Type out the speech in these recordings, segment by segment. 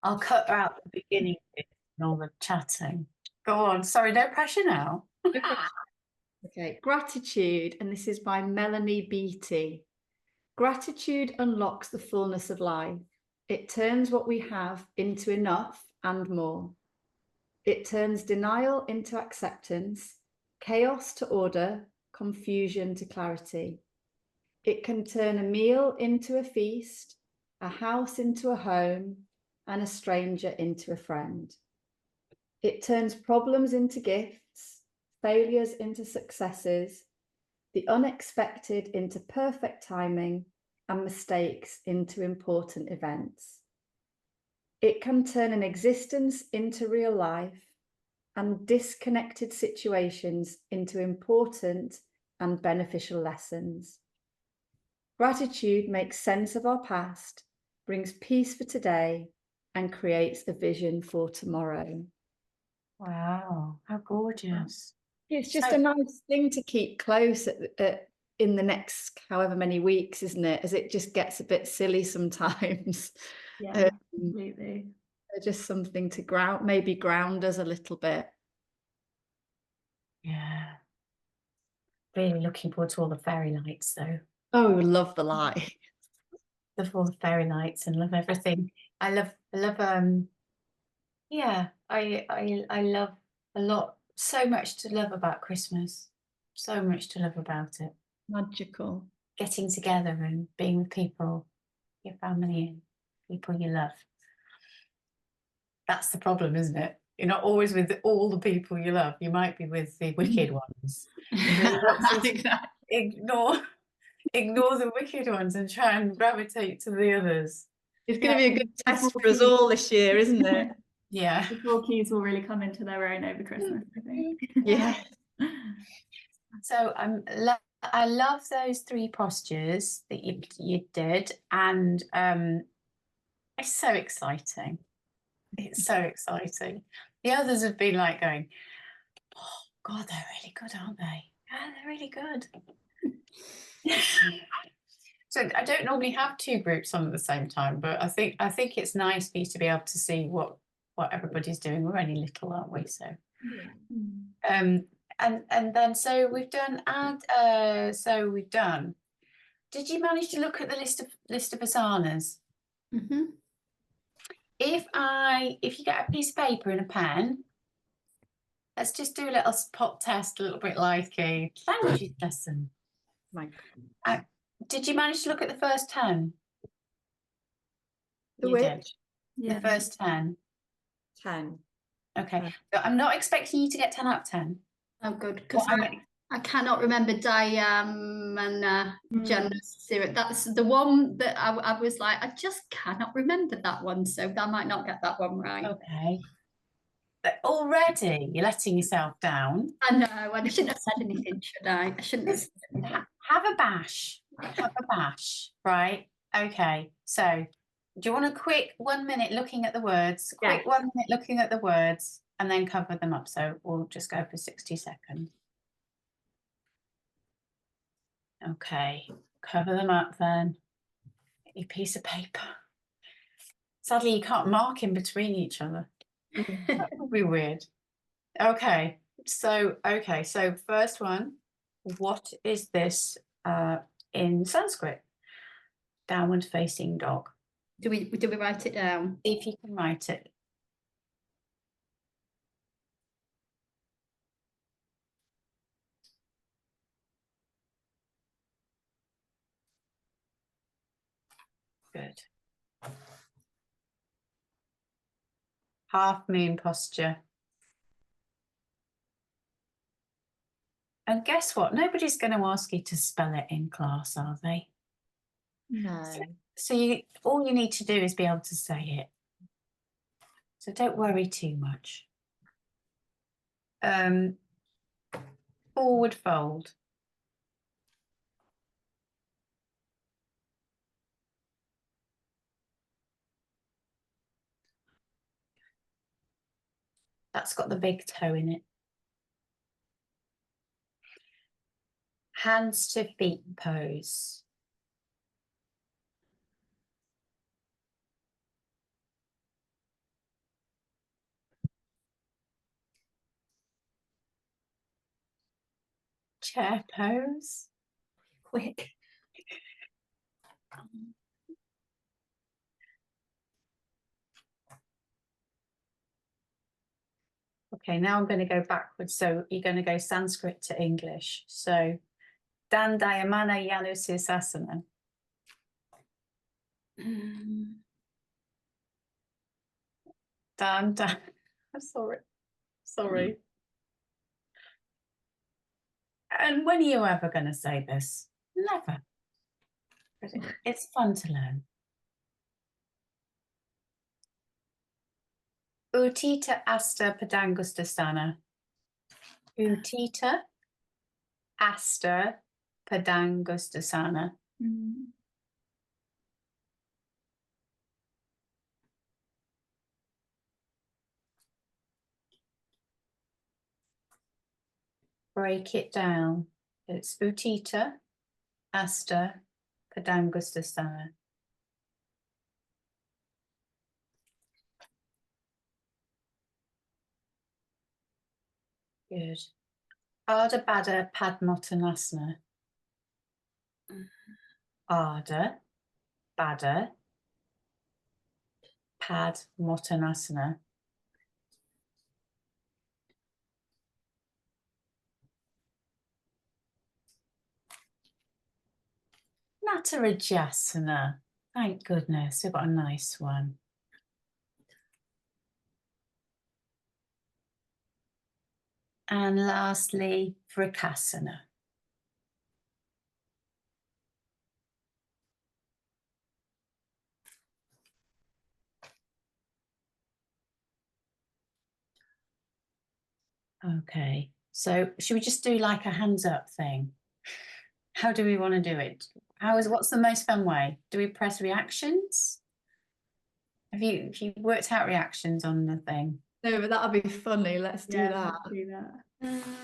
I'll cut out the beginning bit and all the chatting. Go on. Sorry, no pressure now. Okay, gratitude, and this is by Melanie Beattie. Gratitude unlocks the fullness of life. It turns what we have into enough and more. It turns denial into acceptance, chaos to order, confusion to clarity. It can turn a meal into a feast, a house into a home, and a stranger into a friend. It turns problems into gifts, failures into successes, the unexpected into perfect timing, and mistakes into important events. It can turn an existence into real life and disconnected situations into important and beneficial lessons. Gratitude makes sense of our past, brings peace for today, and creates a vision for tomorrow. Wow, how gorgeous. It's just a nice thing to keep close in the next however many weeks, isn't it? As it just gets a bit silly sometimes. Yeah, completely. Just something to maybe ground us a little bit. Yeah. Really looking forward to all the fairy lights, though. Oh, love the light. Love all the fairy lights and love everything. I love yeah, I love a lot, so much to love about Christmas. So much to love about it. Magical. Getting together and being with people, your family and people you love. That's the problem, isn't it? You're not always with all the people you love. You might be with the wicked ones. Ignore the wicked ones and try and gravitate to the others. It's going to be a good test for us all this year, isn't it? Yeah. The four keys will really come into their own over Christmas, I think. Yeah. So I love those 3 postures that you did, and it's so exciting. It's so exciting. The others have been like going, oh God, they're really good, aren't they? Yeah, they're really good. So I don't normally have 2 groups on at the same time, but I think it's nice for you to be able to see what everybody's doing. We're only little, aren't we? So and then so we've done Did you manage to look at the list of asanas? Mm-hmm. If you get a piece of paper and a pen, let's just do a little pop test, a little bit like a languages lesson. Did you manage to look at the first 10? The You which? did. Yeah. The first 10. 10. Okay. So I'm not expecting you to get 10 out of 10. Oh, good. Because I cannot remember Diam and Janus Syrup. That's the one that I was like, I just cannot remember that one. So I might not get that one right. Okay. But already you're letting yourself down. I know. I shouldn't have said anything, should I? I shouldn't have said anything. Have a bash. Have a bash. Right? Okay. So do you want a quick 1 minute looking at the words? Quick 1 minute looking at the words and then cover them up. So we'll just go for 60 seconds. Okay. Cover them up then. Get your piece of paper. Sadly, you can't mark in between each other. That would be weird. Okay. So first one, what is this in Sanskrit? Downward facing dog. Do we write it down? See if you can write it. Good. Half moon posture. And guess what? Nobody's going to ask you to spell it in class, are they? No. So all you need to do is be able to say it. So don't worry too much. Forward fold. That's got the big toe in it. Hands to feet pose. Chair pose. Quick. Okay, now I'm going to go backwards. So you're going to go Sanskrit to English. So Dandayamana Yanu Sirsasana. Dan. I'm sorry. And when are you ever going to say this? Never. But it's fun to learn. Utita Asta Padangustasana. Utita Asta Padangustasana. Break it down. It's Utita Asta Padangustasana. Good. Ardha Baddha Padmottanasana. Ardha Baddha Padmottanasana. Nattarajasana. Thank goodness, we've got a nice one. And lastly, Vrikasana. Okay, so should we just do like a hands up thing? How do we want to do it? What's the most fun way? Do we press reactions? Have you worked out reactions on the thing? No, but that'll be funny. Let's do that. Let's do that.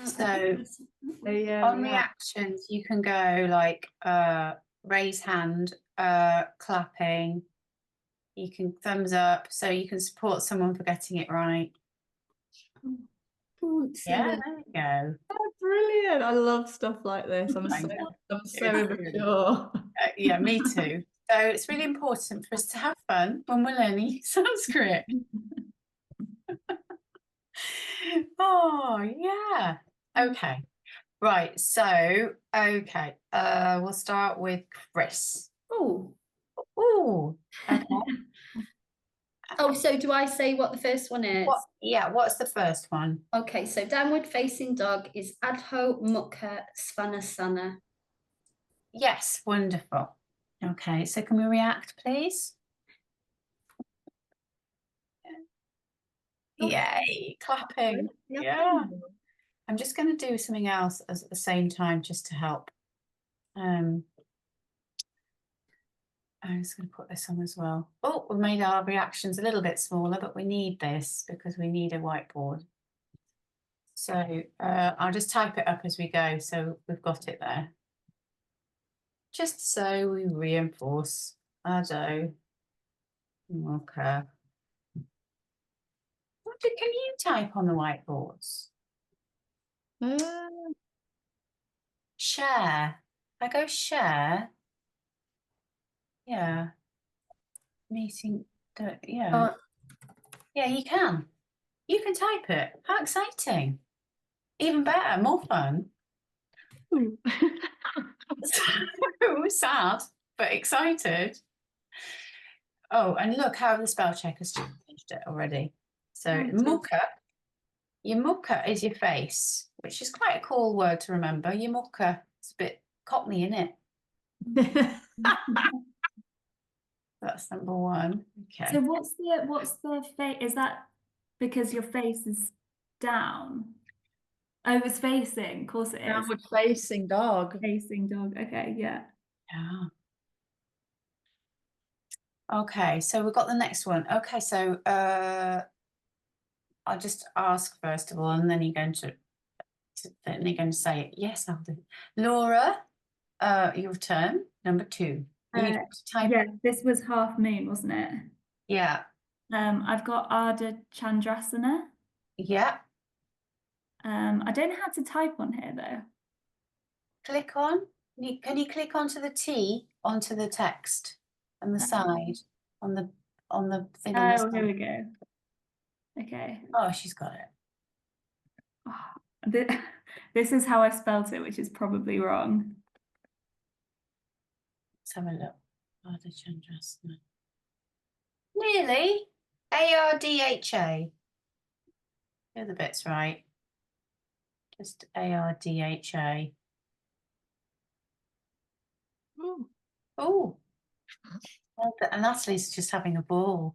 So on reactions, you can go like raise hand, clapping. You can thumbs up, so you can support someone for getting it right. Yeah, there we go. Oh, brilliant. I love stuff like this. I'm so immature. Yeah, me too. So it's really important for us to have fun when we're learning Sanskrit. Oh, yeah. Okay. Right. So, okay. We'll start with Chris. Oh. Okay. Oh, so do I say what the first one is? What's the first one? Okay, so downward facing dog is Adho Mukha Svanasana. Yes, wonderful. Okay, so can we react, please? Yay, clapping. Yeah. I'm just going to do something else at the same time just to help. I'm just going to put this on as well. Oh, we've made our reactions a little bit smaller, but we need this because we need a whiteboard. So I'll just type it up as we go, so we've got it there. Just so we reinforce Adho Mukha. Can you type on the whiteboards? Share. I go share. Yeah. Meeting. Yeah. Yeah, you can. You can type it. How exciting. Even better, more fun. So sad, but excited. Oh, and look how the spell check has changed it already. So mukha, your mukha is your face, which is quite a cool word to remember. Your mukha, it's a bit cockney, isn't it? That's number one. Okay. So what's the face? Is that because your face is down? Oh, it's facing. Of course it is. Downward facing dog. Facing dog. Okay, yeah. Yeah. Okay, so we've got the next one. Okay, so I'll just ask first of all, and then you're going to say it. Yes, I'll do. Laura, your turn. Number 2. Yeah, this was half moon, wasn't it? Yeah. I've got Ardha Chandrasana. Yeah. I don't know how to type on here though. click on? Can you click onto the T onto the text on the side on the thing on the Oh, here side? we go. Okay. Oh, she's got it. Oh, this is how I spelt it, which is probably wrong. Let's have a look. Ardha Chandrasana. Nearly. Ardha. The other bit's right. Just Ardha. Oh. And Natalie's just having a ball.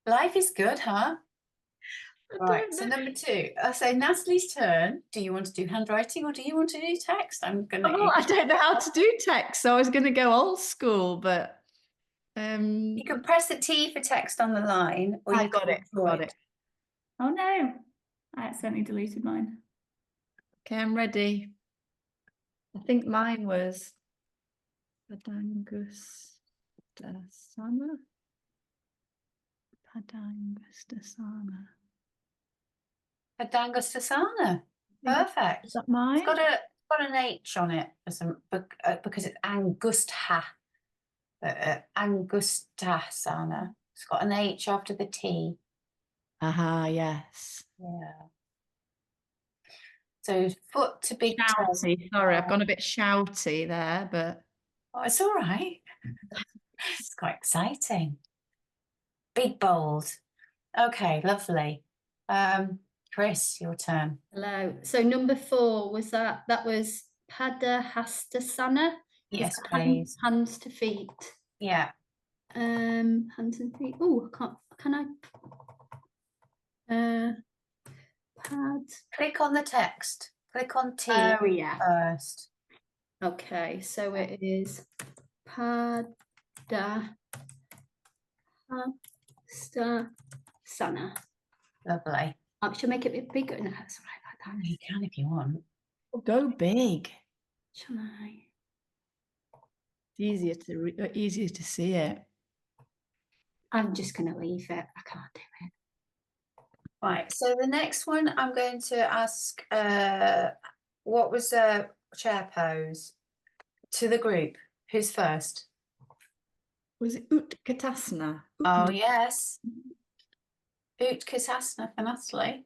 Life is good, huh? Right, so number 2. So Natalie's turn. Do you want to do handwriting or do you want to do text? I'm gonna. Oh, I don't know how to do text, so I was going to go old school, but You can press the T for text on the line, or I you got can it. Got it. Oh no, I accidentally deleted mine. Okay, I'm ready. I think mine was Padangustasana. Padangustasana. Padangustasana. Is Perfect. that mine? It's got an H on it for some because it's Angustha. Angustasana. It's got an H after the T. Aha, yes. Yeah. So foot to big toe. Shouty. Sorry, I've gone a bit shouty there, but Oh, it's all right. It's quite exciting. Big bold. Okay, lovely. Chris, your turn. Hello. So number 4 was that was Padahastasana. Yes, Is that please. hands to feet. Yeah. Hands and feet. Oh, can I pad. Click on the text. Click on T Oh yeah. first. Okay, so it is Padahastasana. Lovely. Should I make it a bit bigger? No, that's all right like that. You can if you want. go big. Shall I? It's easier to see it. I'm just going to leave it. I can't do it. Right, so the next one I'm going to ask, what was the chair pose to the group? Who's first? Was it Utkatasana? Oh, yes. Utkatasana for Natalie.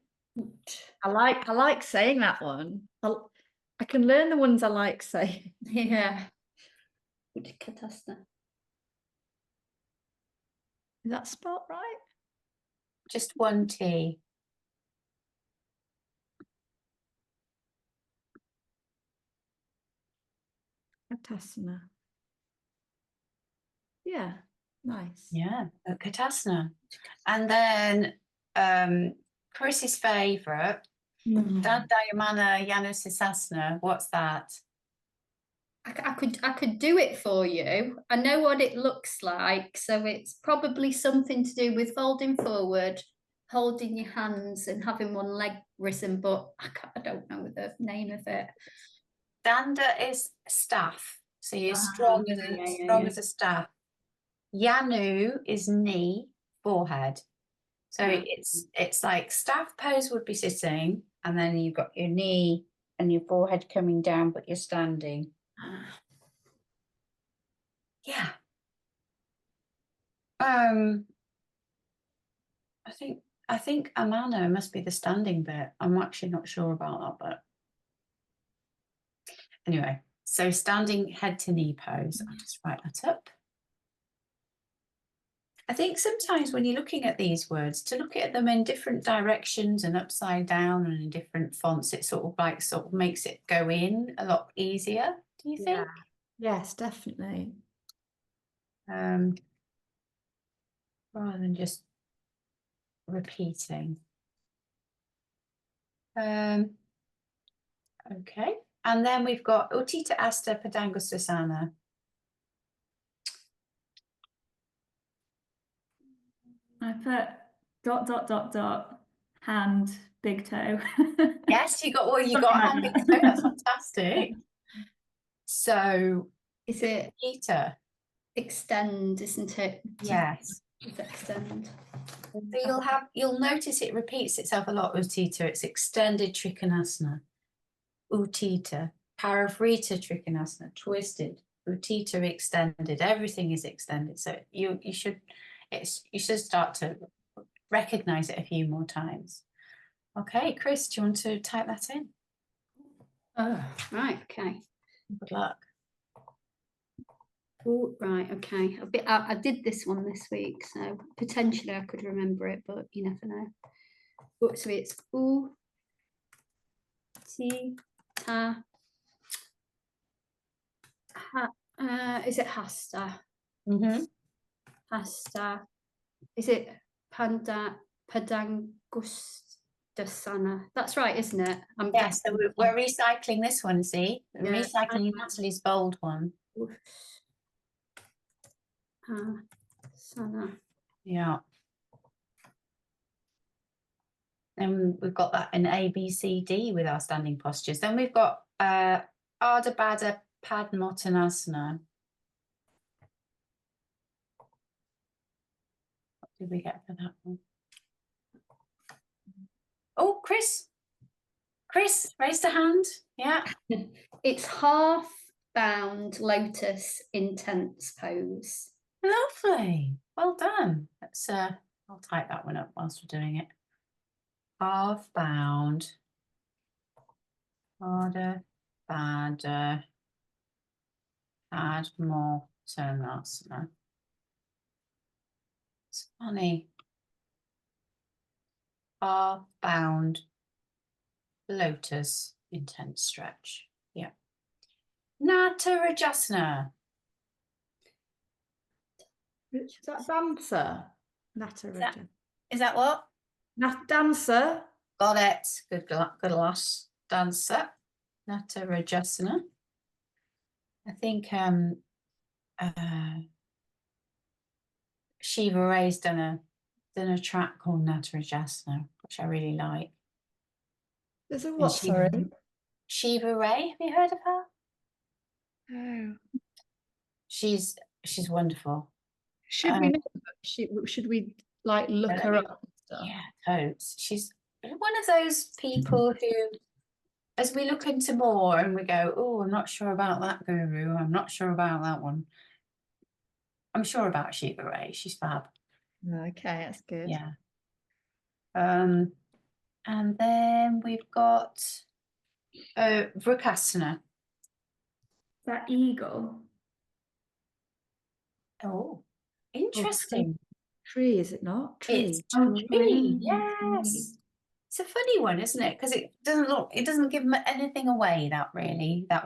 I like saying that one. I can learn the ones I like saying. Yeah. Katasana. Is that spot right? Just one T. Utkatasana. Yeah, nice. Yeah, Utkatasana. And then Chris's favourite, Dandayamana Yanusasana. What's that? I could do it for you. I know what it looks like. So it's probably something to do with folding forward, holding your hands and having one leg risen, but I don't know the name of it. Danda is staff. So you're strong as a staff. Yanu is knee, forehead. So it's like staff pose would be sitting, and then you've got your knee and your forehead coming down, but you're standing. Yeah. I think Amano must be the standing bit. I'm actually not sure about that, but anyway, so standing head to knee pose. I'll just write that up. I think sometimes when you're looking at these words, to look at them in different directions and upside down and in different fonts, it sort of makes it go in a lot easier. Do you think? Yes, definitely. Rather than just repeating. Okay, and then we've got Utita Asta Padangustasana. I put ... hand, big toe. Yes, you got Something a like hand big toe. That's fantastic. So Is it Peter? extend, isn't it? Yes. Is it extend? So you'll notice it repeats itself a lot. Utthita, it's extended Trikonasana. Utthita, Parivrita Trikonasana, twisted. Utthita extended. Everything is extended. So you should start to recognize it a few more times. Okay, Chris, do you want to type that in? Oh, right, okay. Good luck. Oh, right, okay. I did this one this week, so potentially I could remember it, but you never know. Oh, so it's U, T, Ta, Ha, is it Hasta? Mm-hmm. Hasta. Is it Padangustasana? That's right, isn't it? Yes, so we're recycling this one, see? We're Yeah. recycling Natalie's bold one. Sana. Yeah. And we've got that in A, B, C, D with our standing postures. Then we've got Ardha Baddha Padmottanasana. What did we get for that one? Oh, Chris, raised a hand. Yeah. It's half bound lotus intense pose. Lovely. Well done. Let's I'll type that one up whilst we're doing it. Half bound. Ardha Baddha Padmottanasana. It's funny. Half bound lotus intense stretch. Yeah. Nattarajasana. Is that dancer? Nataraja. Is that what? Dancer. Got it. Good loss. Dancer. Nattarajasana. I think Shiva Ray's done a track called Nattarajasana, which I really like. There's a what, sorry? Shiva Ray, have you heard of her? Oh. She's wonderful. Should we know, should we like look her up and stuff? Yeah, totes. She's one of those people who, as we look into more and we go, oh, I'm not sure about that guru, I'm not sure about that one. I'm sure about Shiva Ray. She's fab. Okay, that's good. Yeah. And then we've got Vrukasana. Is that eagle? Oh, interesting. Tree, is it not? Tree. It's Oh, tree. tree. Yes. It's a funny one, isn't it? Because it doesn't give anything away, that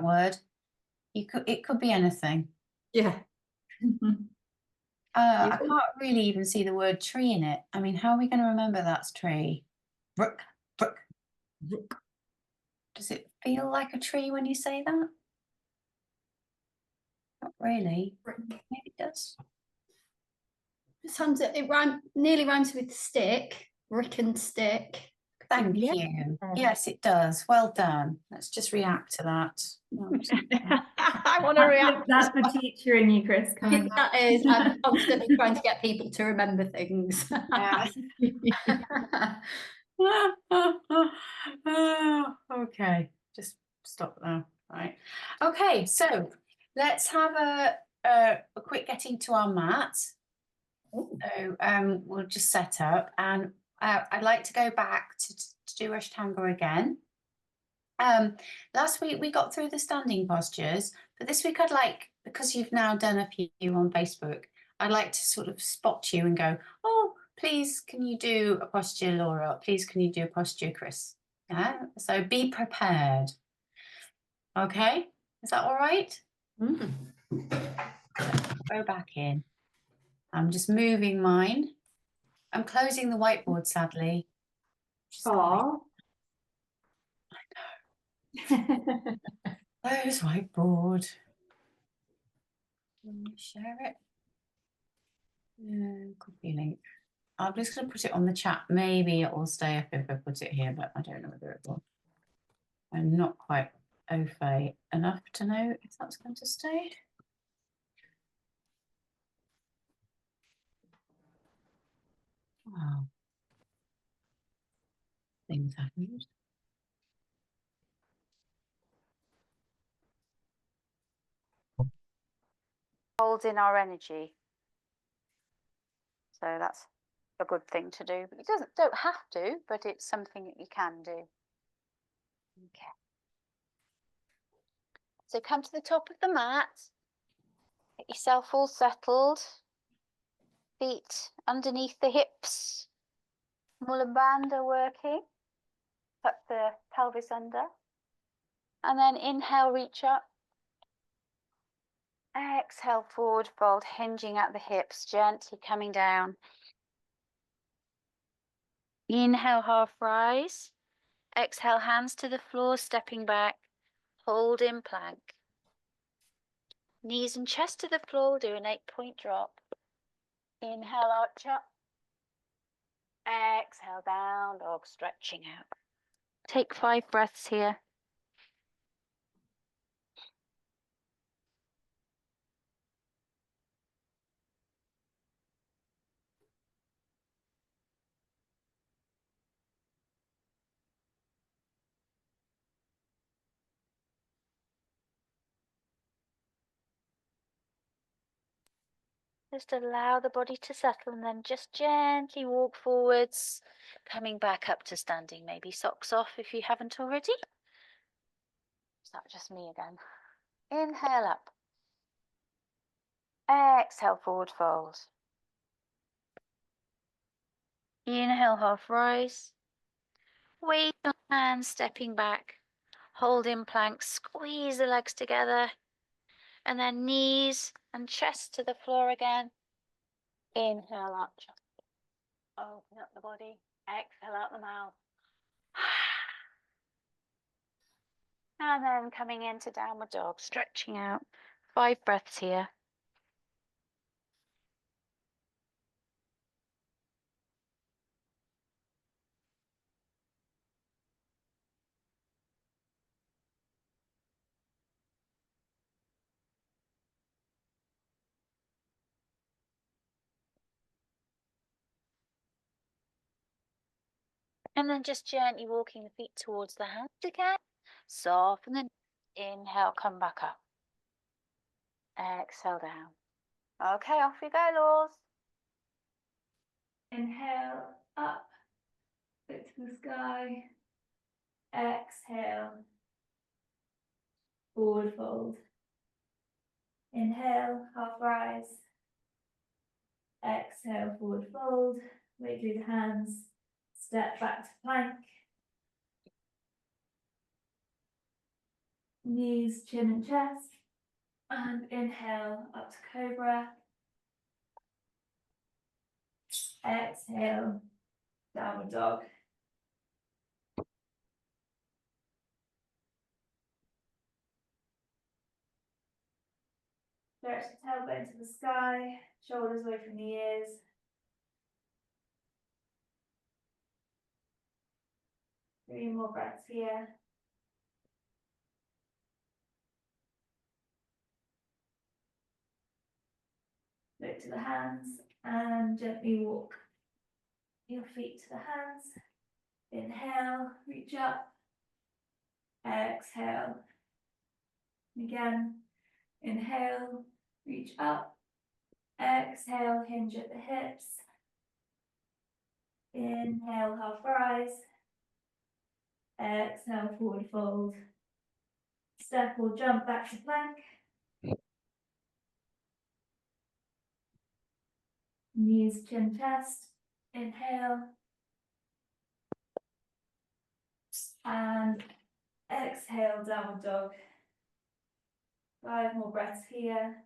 word. It could be anything. Yeah. I can't really even see the word tree in it. I mean, how are we going to remember that's tree? Brook. Does it feel like a tree when you say that? Not really. Maybe it does. It nearly rhymes with stick, brick and stick. Thank you. Yes, it does. Well done. Let's just react to that. I want to react. That's the teacher in you, Chris. Coming That is, I'm constantly trying to get people to remember things. Okay, just stop now. Right. Okay, so let's have a quick getting to our mat. So we'll just set up, and I'd like to go back to do ashtanga again. Last week we got through the standing postures, but this week I'd like, because you've now done a few on Facebook, I'd like to sort of spot you and go, oh, please can you do a posture, Laura? Please can you do a posture, Chris? Yeah, so be prepared. Okay, is that all right? Go back in. I'm just moving mine. I'm closing the whiteboard, sadly. Oh. Close whiteboard. Let me share it. Copy link. I'm just going to put it on the chat. Maybe it will stay up if I put it here, but I don't know whether it will. I'm not quite au fait enough to know if that's going to stay. Wow. Things happened. Hold in our energy. So that's a good thing to do. It don't have to, but it's something that you can do. Okay. So come to the top of the mat. Get yourself all settled. Feet underneath the hips. Mulabandha working. Tuck the pelvis under. And then inhale, reach up. Exhale, forward fold, hinging at the hips, gently coming down. Inhale, half rise. Exhale, hands to the floor, stepping back. Hold in plank. Knees and chest to the floor, do an 8-point drop. Inhale, arch up. Exhale, down dog, stretching out. Take 5 breaths here. Just allow the body to settle and then just gently walk forwards, coming back up to standing. Maybe socks off if you haven't already. Is that just me again? Inhale up. Exhale, forward fold. Inhale, half rise. Weight on hands, stepping back. Hold in plank, squeeze the legs together. And then knees and chest to the floor again. Inhale, arch up. Open up the body. Exhale out the mouth. And then coming into downward dog, stretching out. 5 breaths here. And then just gently walking the feet towards the hands again. Soften the inhale, come back up. Exhale down. Okay, off you go, Laws. Inhale, up, look to the sky. Exhale, forward fold. Inhale, half rise. Exhale, forward fold. Weight through the hands. Step back to plank. Knees, chin and chest. And inhale, up to cobra. Exhale, downward dog. Stretch the tailbone to the sky, shoulders away from the ears. Three more breaths here. Look to the hands and gently walk your feet to the hands. Inhale, reach up. Exhale. Again, inhale, reach up. Exhale, hinge at the hips. Inhale, half rise. Exhale, forward fold. Step or jump back to plank. Knees, chin, chest. Inhale. And exhale, downward dog. 5 more breaths here.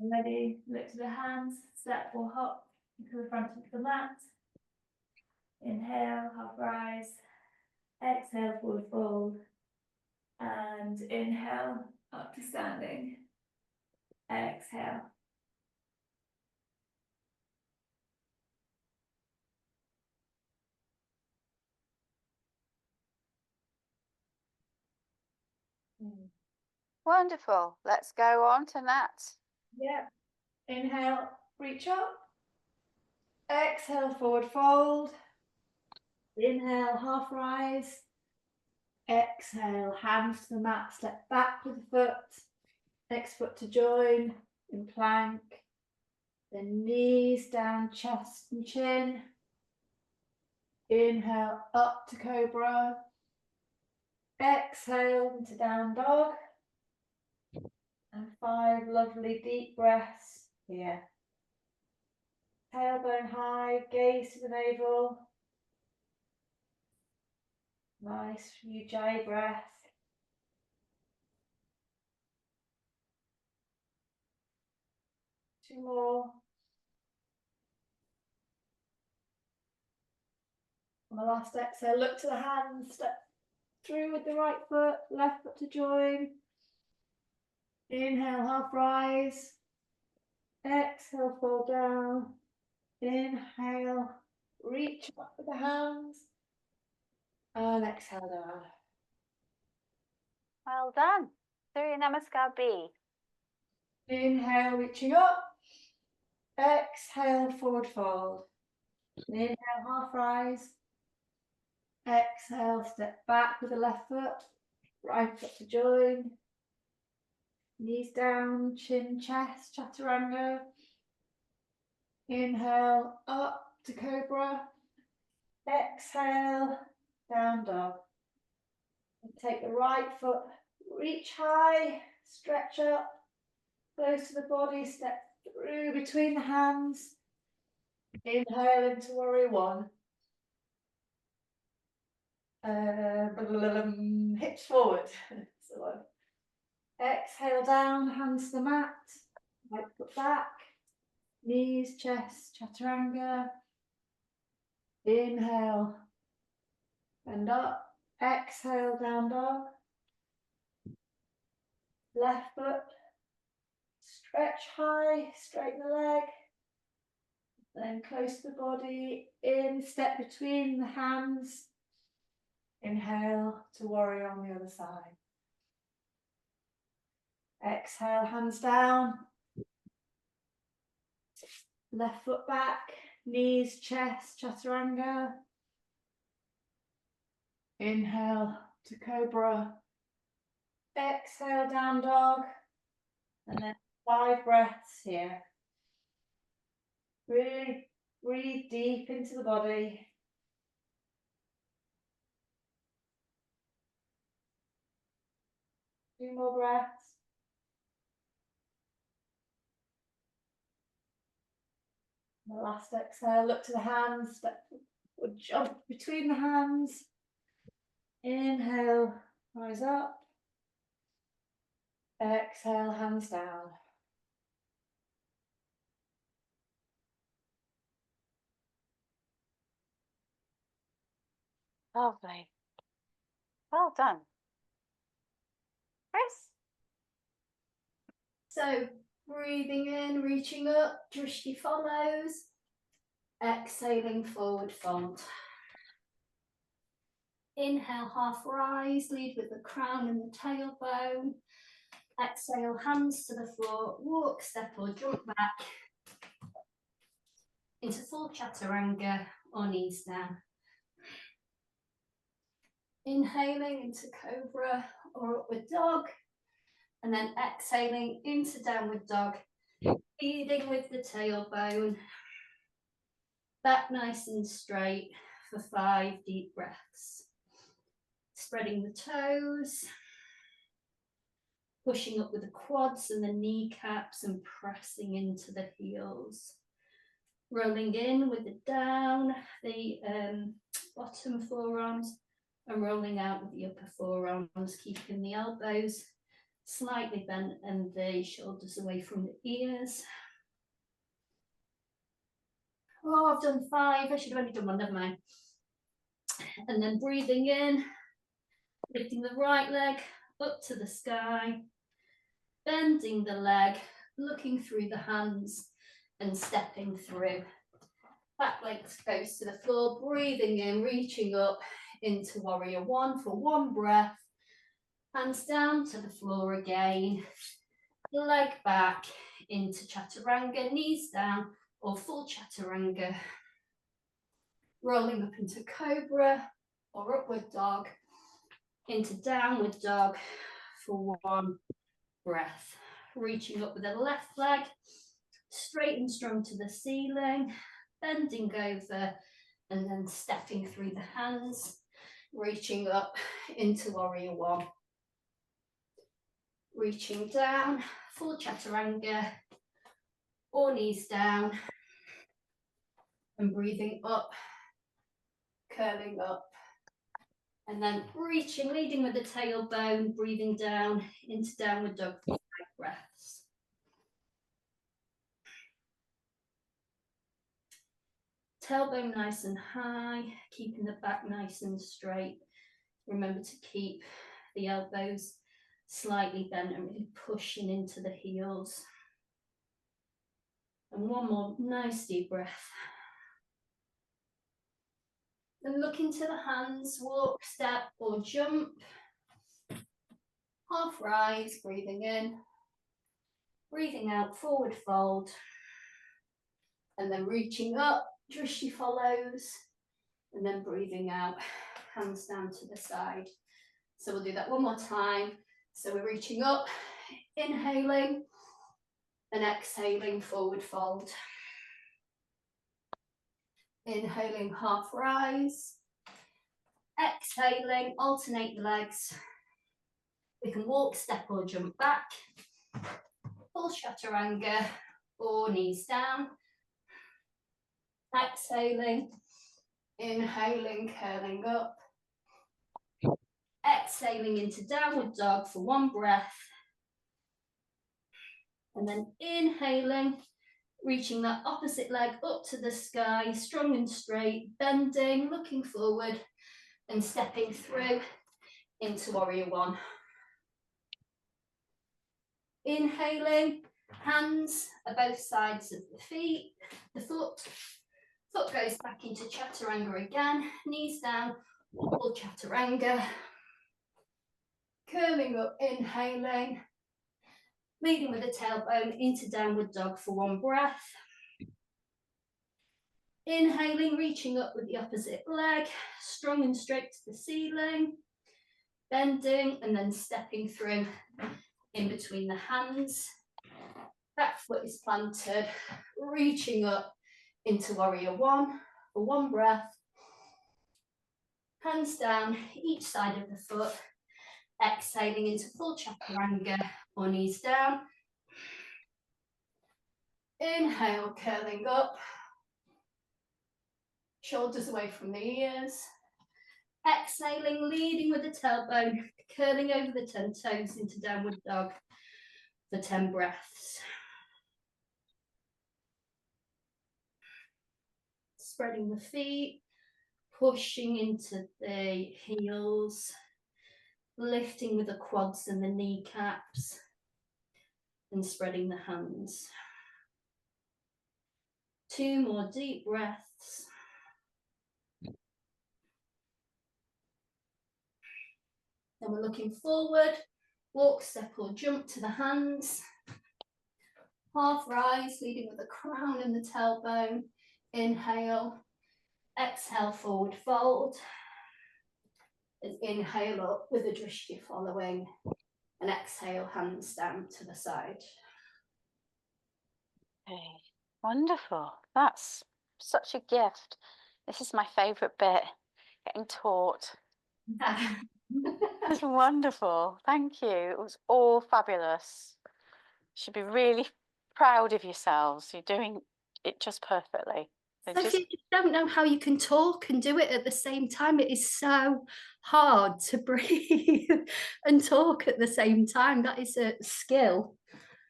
Ready, look to the hands, step or hop to the front of the mat. Inhale, half rise. Exhale, forward fold. And And inhale, up to standing. Exhale. Wonderful. Let's go on to that. Yeah. Inhale, reach up. Exhale, forward fold. Inhale, half rise. Exhale, hands to the mat, step back with the foot. Next foot to join in plank. Then knees down, chest and chin. Inhale, up to cobra. Exhale into down dog. And 5 lovely deep breaths here. Tailbone high, gaze to the navel. Nice Ujjayi breath. Two more. On the last exhale, look to the hands, step through with the right foot, left foot to join. Inhale, half rise. Exhale, fall down. Inhale, reach up with the hands. And exhale down. Well done. Surya Namaskar B. Inhale, reaching up. Exhale, forward fold. Inhale, half rise. Exhale, step back with the left foot. Right foot to join. Knees down, chin, chest, chaturanga. Inhale, up to cobra. Exhale, down dog. And take the right foot, reach high, stretch up, close to the body, step through between the hands. Inhale into warrior one. Hips forward. So, exhale down, hands to the mat, right foot back, knees, chest, chaturanga. Inhale, bend up, exhale, down dog. Left foot, stretch high, straighten the leg. Then close to the body, in, step between the hands. Inhale to warrior on the other side. Exhale, hands down. Left foot back, knees, chest, chaturanga. Inhale to cobra. Exhale, down dog. And then 5 breaths here. Really breathe deep into the body. Two more breaths. The last exhale, look to the hands, step or jump between the hands. Inhale, rise up. Exhale, hands down. Lovely. Well done. Chris? So breathing in, reaching up, drishti follows. Exhaling, forward fold. Inhale, half rise, lead with the crown and the tailbone. Exhale, hands to the floor, walk, step or jump back into full chaturanga or knees down. Inhaling into cobra or upward dog, and then exhaling into downward dog, leading with the tailbone. Back nice and straight for 5 deep breaths. Spreading the toes, pushing up with the quads and the kneecaps and pressing into the heels. Rolling in with the down, the bottom forearms, and rolling out with the upper forearms, keeping the elbows slightly bent and the shoulders away from the ears. Oh, I've done 5. I should have only done 1, never mind. And then breathing in, lifting the right leg up to the sky, bending the leg, looking through the hands and stepping through. Back leg goes to the floor, breathing in, reaching up into warrior one for one breath. Hands down to the floor again. Leg back into chaturanga, knees down or full chaturanga. Rolling up into cobra or upward dog, into downward dog for one breath. Reaching up with the left leg, straight and strong to the ceiling, bending over and then stepping through the hands, reaching up into warrior one. Reaching down, full chaturanga, or knees down, and breathing up, curling up, and then reaching, leading with the tailbone, breathing down into downward dog for 5 breaths. Tailbone nice and high, keeping the back nice and straight. Remember to keep the elbows slightly bent and really pushing into the heels. And one more nice deep breath. Then look into the hands, walk, step or jump. Half rise, breathing in. Breathing out, forward fold. And then reaching up, drishti follows. And then breathing out, hands down to the side. So we'll do that one more time. So we're reaching up, inhaling, and exhaling, forward fold. Inhaling, half rise. Exhaling, alternate the legs. We can walk, step or jump back. Full chaturanga or knees down. Exhaling, inhaling, curling up. Exhaling into downward dog for one breath. And then inhaling, reaching that opposite leg up to the sky, strong and straight, bending, looking forward and stepping through into warrior one. Inhaling, hands are both sides of the feet, the foot goes back into chaturanga again, knees down, full chaturanga. Curling up, inhaling, leading with the tailbone into downward dog for one breath. Inhaling, reaching up with the opposite leg, strong and straight to the ceiling, bending and then stepping through in between the hands. Back foot is planted, reaching up into warrior one for one breath. Hands down each side of the foot, exhaling into full chaturanga or knees down. Inhale, curling up, shoulders away from the ears. Exhaling, leading with the tailbone, curling over the 10 toes into downward dog for 10 breaths. Spreading the feet, pushing into the heels, lifting with the quads and the kneecaps, and spreading the hands. 2 more deep breaths. Then we're looking forward, walk, step or jump to the hands. Half rise, leading with the crown and the tailbone. Inhale, exhale, forward fold. And inhale up with a drishti following. And exhale, hands down to the side. Okay, wonderful. That's such a gift. This is my favourite bit, getting taught. It's wonderful. Thank you. It was all fabulous. You should be really proud of yourselves. You're doing it just perfectly. So So if you just don't know how you can talk and do it at the same time, it is so hard to breathe and talk at the same time. That is a skill.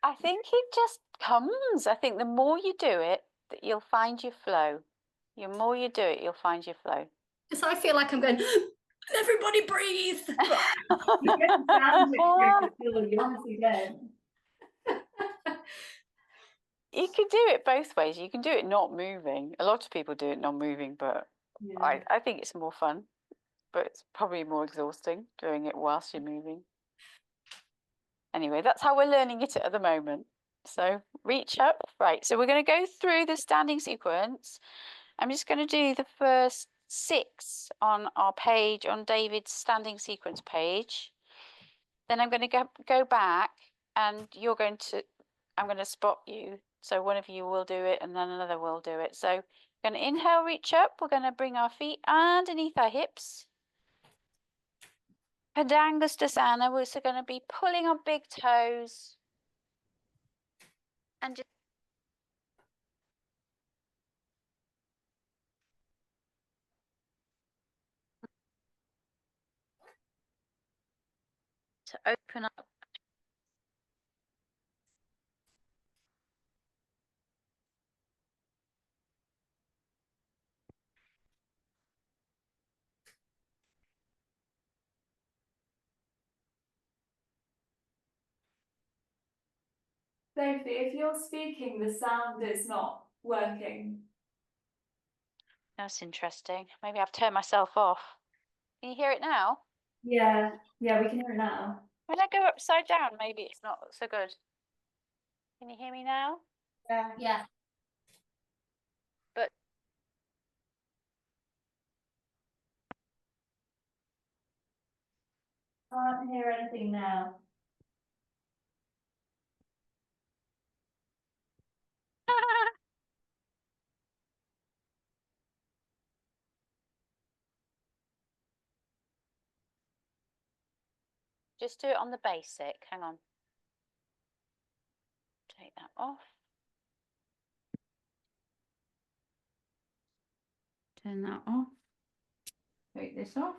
I think it just comes. I think the more you do it, that you'll find your flow. The more you do it, you'll find your flow. Because I feel like I'm going everybody breathe. You get the sound mixture to feel once again. You can do it both ways. You can do it not moving. A lot of people do it not moving, but Yeah. I think it's more fun. But it's probably more exhausting doing it whilst you're moving. Anyway, that's how we're learning it at the moment. So reach up. Right, so we're going to go through the standing sequence. I'm just going to do the first 6 on our page, on David's standing sequence page. Then I'm going to go back and I'm going to spot you. So one of you will do it and then another will do it. So we're going to inhale, reach up. We're going to bring our feet underneath our hips. Padangusthasana, we're also going to be pulling on big toes. And just to open up. Sophie, if you're speaking, the sound is not working. That's interesting. Maybe I've turned myself off. Can you hear it now? Yeah, yeah, we can hear it now. When I go upside down, maybe it's not so good. Can you hear me now? Yeah. But Can't hear anything now. just do it on the basic. Hang on. Take that off. Turn that off. Take this off.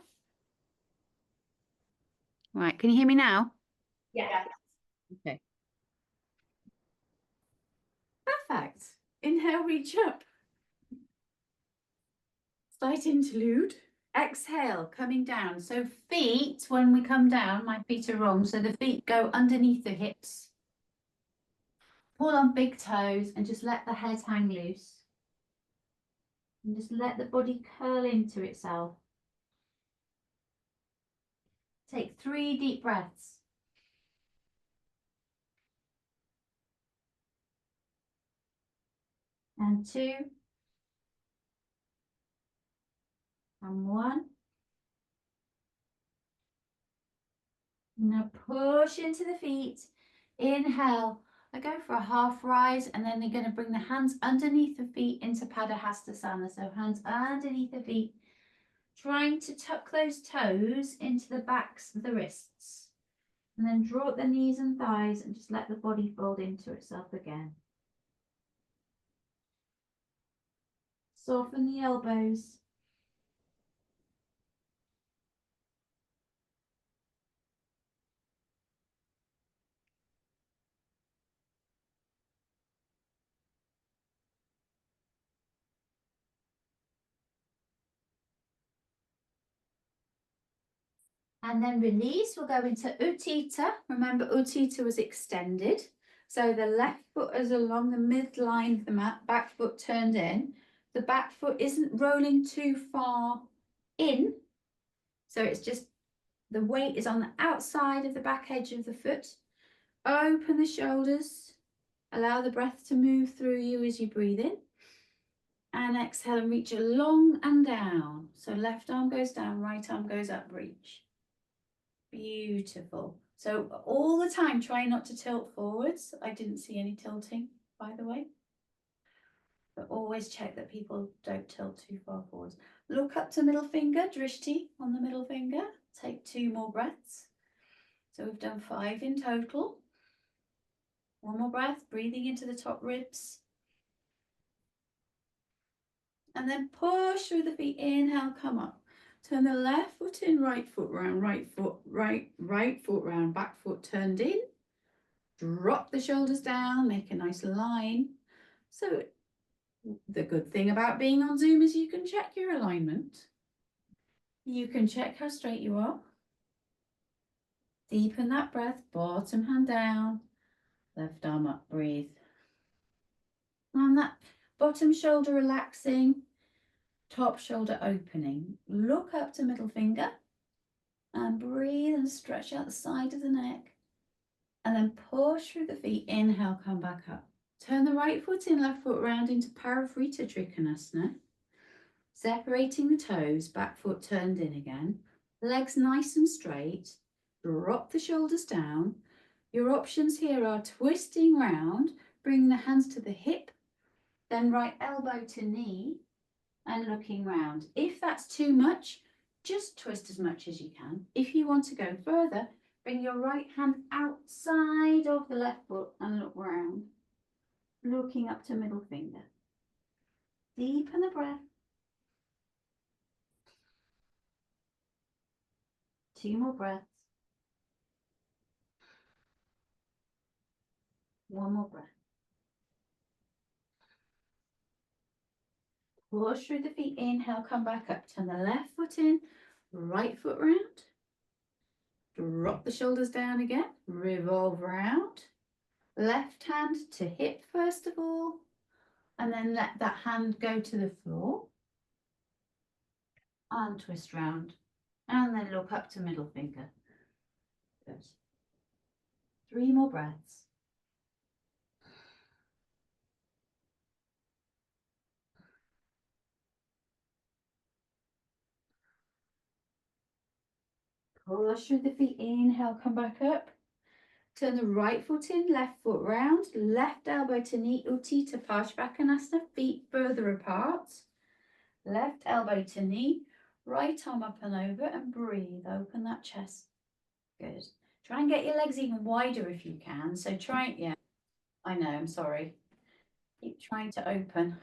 Right, can you hear me now? Yeah. Okay. Perfect. Inhale, reach up. Slight interlude. Exhale, coming down. So feet, when we come down, my feet are wrong. So the feet go underneath the hips. Pull on big toes and just let the head hang loose. And just let the body curl into itself. Take 3 deep breaths. And 2. And 1. Now push into the feet. Inhale. I go for a half rise and then they're going to bring the hands underneath the feet into Padahastasana. So hands underneath the feet. Trying to tuck those toes into the backs of the wrists. And then draw up the knees and thighs and just let the body fold into itself again. Soften the elbows. And then release, we'll go into Utthita. Remember, Utthita was extended. So the left foot is along the midline of the mat, back foot turned in. The back foot isn't rolling too far in. So it's just, the weight is on the outside of the back edge of the foot. Open the shoulders. Allow the breath to move through you as you breathe in. And exhale and reach along and down. So left arm goes down, right arm goes up, reach. Beautiful. So all the time, try not to tilt forwards. I didn't see any tilting, by the way. But always check that people don't tilt too far forwards. Look up to middle finger, drishti on the middle finger. Take 2 more breaths. So we've done 5 in total. 1 more breath, breathing into the top ribs. And then push through the feet. Inhale, come up. Turn the left foot in, right foot round, right foot round, back foot turned in. Drop the shoulders down, make a nice line. So the good thing about being on Zoom is you can check your alignment. You can check how straight you are. Deepen that breath, bottom hand down, left arm up, breathe. And that bottom shoulder relaxing, top shoulder opening. Look up to middle finger and breathe and stretch out the side of the neck. And then push through the feet, inhale, come back up. Turn the right foot in, left foot round into Parivrtta Trikonasana. Separating the toes, back foot turned in again. Legs nice and straight. Drop the shoulders down. Your options here are twisting round, bringing the hands to the hip, then right elbow to knee and looking round. If that's too much, just twist as much as you can. If you want to go further, bring your right hand outside of the left foot and look round, looking up to middle finger. Deepen the breath. 2 more breaths. 1 more breath. Push through the feet, inhale, come back up. Turn the left foot in, right foot round. Drop the shoulders down again, revolve round. Left hand to hip first of all, and then let that hand go to the floor. And twist round, and then look up to middle finger. Good. 3 more breaths. Push through the feet, inhale, come back up. Turn the right foot in, left foot round, left elbow to knee, Utthita Parsvakonasana, feet further apart. Left elbow to knee, right arm up and over, and breathe, open that chest. Good. Try and get your legs even wider if you can. So try, yeah, I know, I'm sorry. Keep trying to open.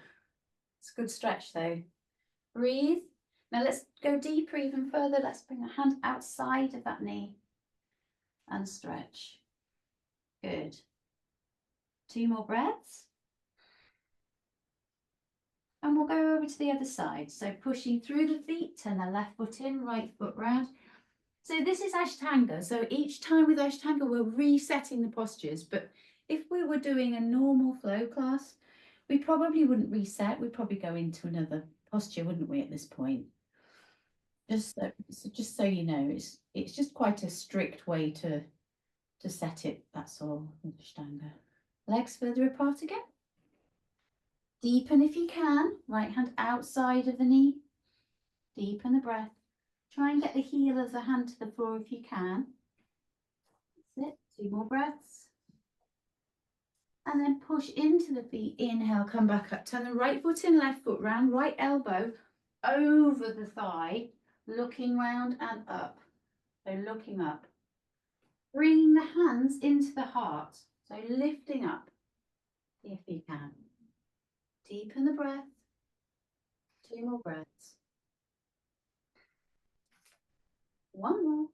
It's a good stretch though. Breathe. Now let's go deeper, even further. Let's bring the hand outside of that knee and stretch. Good. 2 more breaths. And we'll go over to the other side. So pushing through the feet, turn the left foot in, right foot round. So this is ashtanga. So each time with ashtanga, we're resetting the postures. But if we were doing a normal flow class, we probably wouldn't reset. We'd probably go into another posture, wouldn't we, at this point? Just so you know, it's just quite a strict way to set it. That's all. Ashtanga. Legs further apart again. Deepen if you can. Right hand outside of the knee. Deepen the breath. Try and get the heel of the hand to the floor if you can. That's it. 2 more breaths. And then push into the feet. Inhale, come back up. Turn the right foot in, left foot round. Right elbow over the thigh. Looking round and up. So looking up. Bringing the hands into the heart. So lifting up if you can. Deepen the breath. 2 more breaths. 1 more.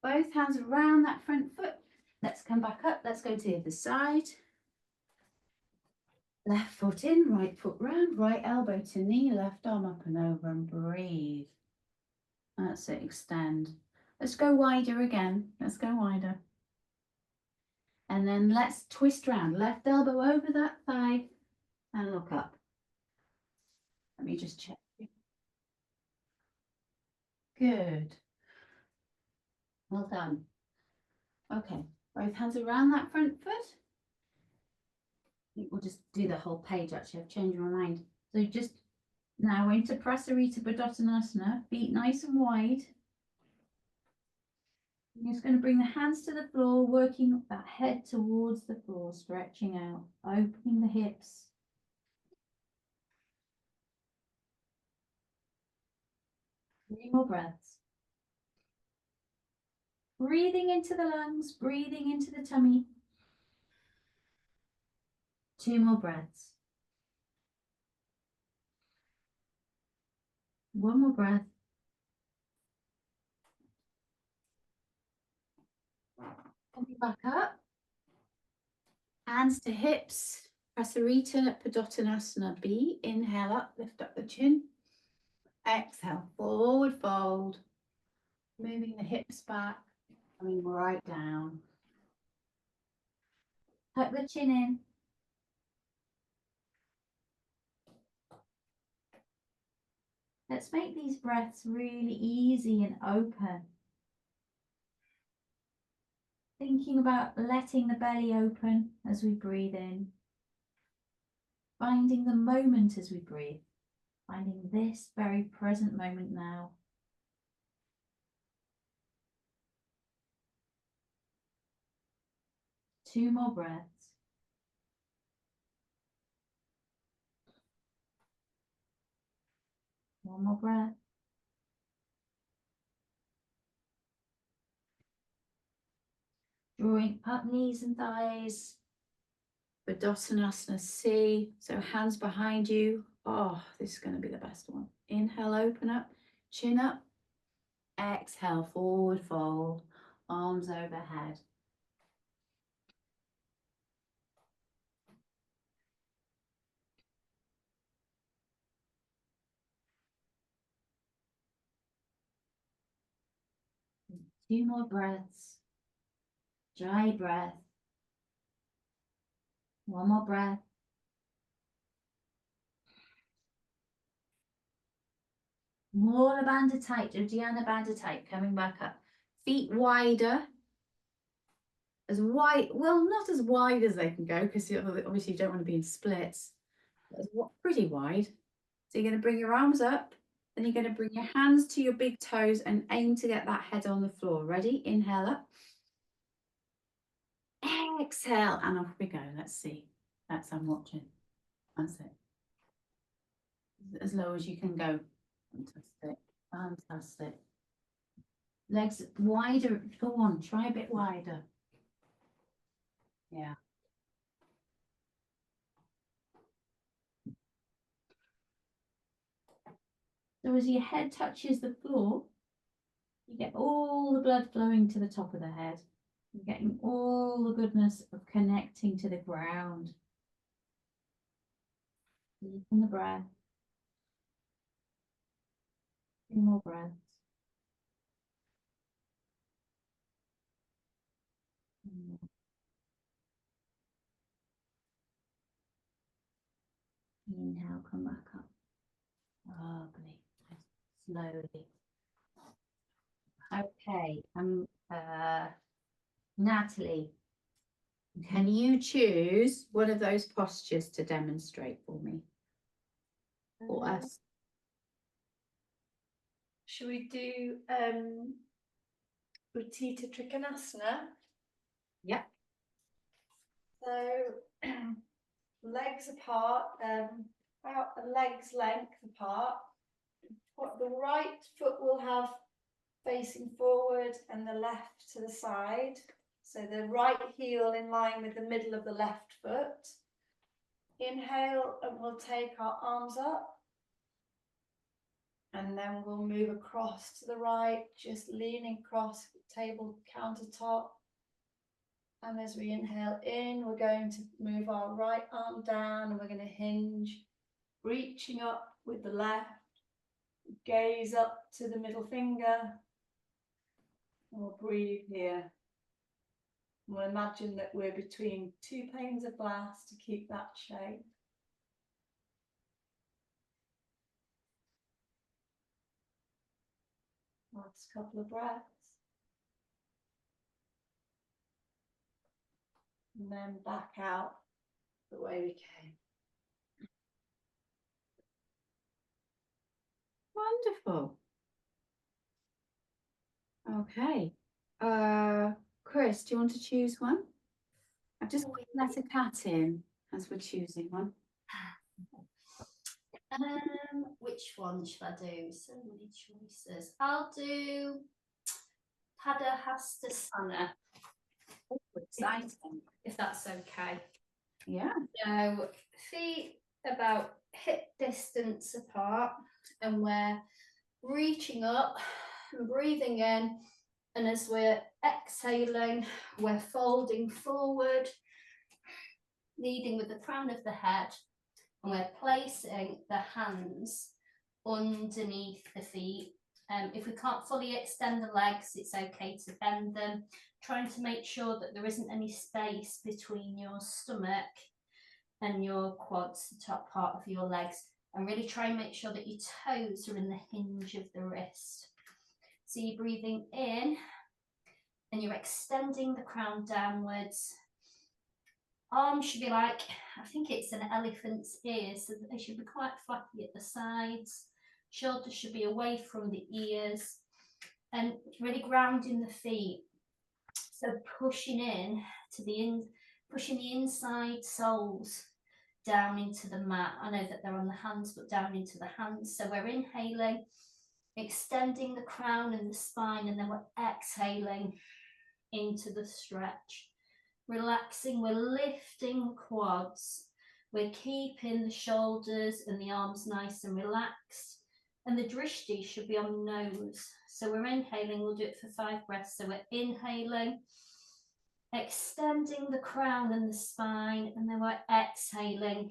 Both hands around that front foot. Let's come back up. Let's go to the other side. Left foot in, right foot round, right elbow to knee, left arm up and over, and breathe. That's it, extend. Let's go wider again. Let's go wider. And then let's twist round. Left elbow over that thigh and look up. Let me just check. Good. Well done. Okay, both hands around that front foot. I think we'll just do the whole page actually. I've changed my mind. So just now into Parivrtta Padottanasana, feet nice and wide. You're just going to bring the hands to the floor, working that head towards the floor, stretching out, opening the hips. Three more breaths. Breathing into the lungs, breathing into the tummy. 2 more breaths. 1 more breath. Coming back up. Hands to hips. Parivrtta Padottanasana B. Inhale up, lift up the chin. Exhale, forward fold. Moving the hips back, coming right down. Tuck the chin in. Let's make these breaths really easy and open. Thinking about letting the belly open as we breathe in. Finding the moment as we breathe. Finding this very present moment now. Two more breaths. One more breath. Drawing up knees and thighs. Vidottanasana C. So hands behind you. Oh, this is going to be the best one. Inhale, open up, chin up. Exhale, forward fold, arms overhead. Two more breaths. Dry breath. One more breath. More bandha tight, Uddiyana bandha tight, coming back up. Feet wider. As wide, well, not as wide as they can go, because obviously you don't want to be in splits. But pretty wide. So you're going to bring your arms up, then you're going to bring your hands to your big toes and aim to get that head on the floor. Ready? Inhale up. Exhale, and off we go. Let's see. I'm watching. That's it. As low as you can go. Fantastic. Fantastic. Legs wider. Go on, try a bit wider. Yeah. So as your head touches the floor, you get all the blood flowing to the top of the head. You're getting all the goodness of connecting to the ground. Deepen the breath. 2 more breaths. Inhale, come back up. Lovely. Slowly. Okay, Natalie, can you choose one of those postures to demonstrate for me? Or us? Should we do Uttita Trikonasana? Yep. So legs apart, about a leg's length apart. What the right foot will have facing forward and the left to the side. So the right heel in line with the middle of the left foot. Inhale and we'll take our arms up. And then we'll move across to the right, just leaning across the table countertop. And as we inhale in, we're going to move our right arm down and we're going to hinge, reaching up with the left, gaze up to the middle finger. And we'll breathe here. We'll imagine that we're between 2 panes of glass to keep that shape. Last couple of breaths. And then back out the way we came. Wonderful. Okay. Chris, do you want to choose one? I've just let a cat in as we're choosing one. Which one should I do? So many choices. I'll do Padahastasana. Oh, exciting. If that's okay. Yeah. So feet about hip distance apart, and we're reaching up and breathing in, and as we're exhaling, we're folding forward, leading with the crown of the head, and we're placing the hands underneath the feet. If we can't fully extend the legs, it's okay to bend them, trying to make sure that there isn't any space between your stomach and your quads, the top part of your legs, and really try and make sure that your toes are in the hinge of the wrist. So you're breathing in and you're extending the crown downwards. Arms should be like, I think it's an elephant's ear, so they should be quite flappy at the sides. Shoulders should be away from the ears, and really grounding the feet. So pushing in to pushing the inside soles down into the mat. I know that they're on the hands, but down into the hands. So we're inhaling, extending the crown and the spine, and then we're exhaling into the stretch. Relaxing, we're lifting the quads, we're keeping the shoulders and the arms nice and relaxed, and the drishti should be on the nose. So we're inhaling, we'll do it for 5 breaths. So we're inhaling, extending the crown and the spine, and then we're exhaling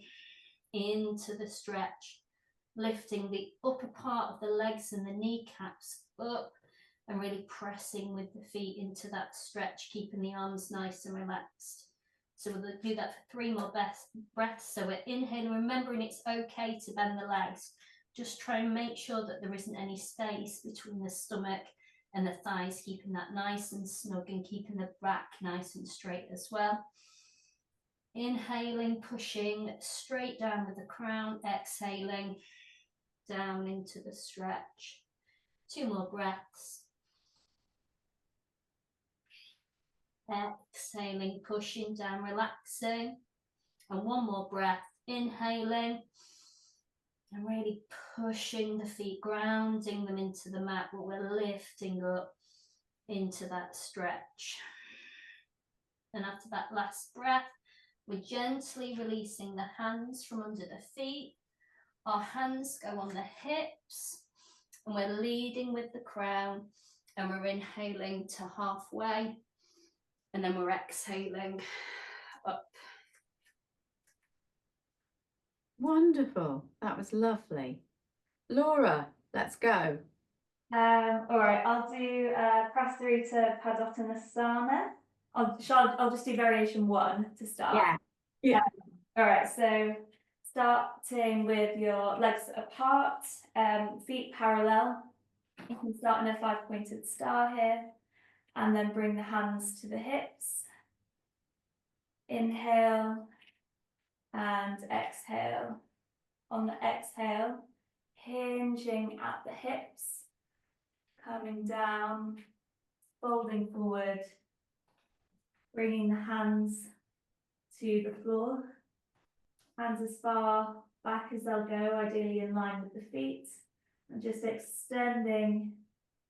into the stretch, lifting the upper part of the legs and the kneecaps up, and really pressing with the feet into that stretch, keeping the arms nice and relaxed. So we'll do that for 3 more breaths. So we're inhaling, remembering it's okay to bend the legs. Just try and make sure that there isn't any space between the stomach and the thighs, keeping that nice and snug and keeping the back nice and straight as well. Inhaling, pushing straight down with the crown, exhaling down into the stretch. 2 more breaths. Exhaling, pushing down, relaxing. And 1 more breath, inhaling and really pushing the feet, grounding them into the mat, but we're lifting up into that stretch. And after that last breath, we're gently releasing the hands from under the feet. Our hands go on the hips, and we're leading with the crown, and we're inhaling to halfway, and then we're exhaling up. Wonderful. That was lovely. Laura, let's go. All right, I'll do press through to Padottanasana. I'll just do variation 1 to start. Yeah. All right, so starting with your legs apart, feet parallel. You can start in a 5-pointed star here, and then bring the hands to the hips. Inhale and exhale. On the exhale, hinging at the hips, coming down, folding forward, bringing the hands to the floor. Hands as far back as they'll go, ideally in line with the feet, and just extending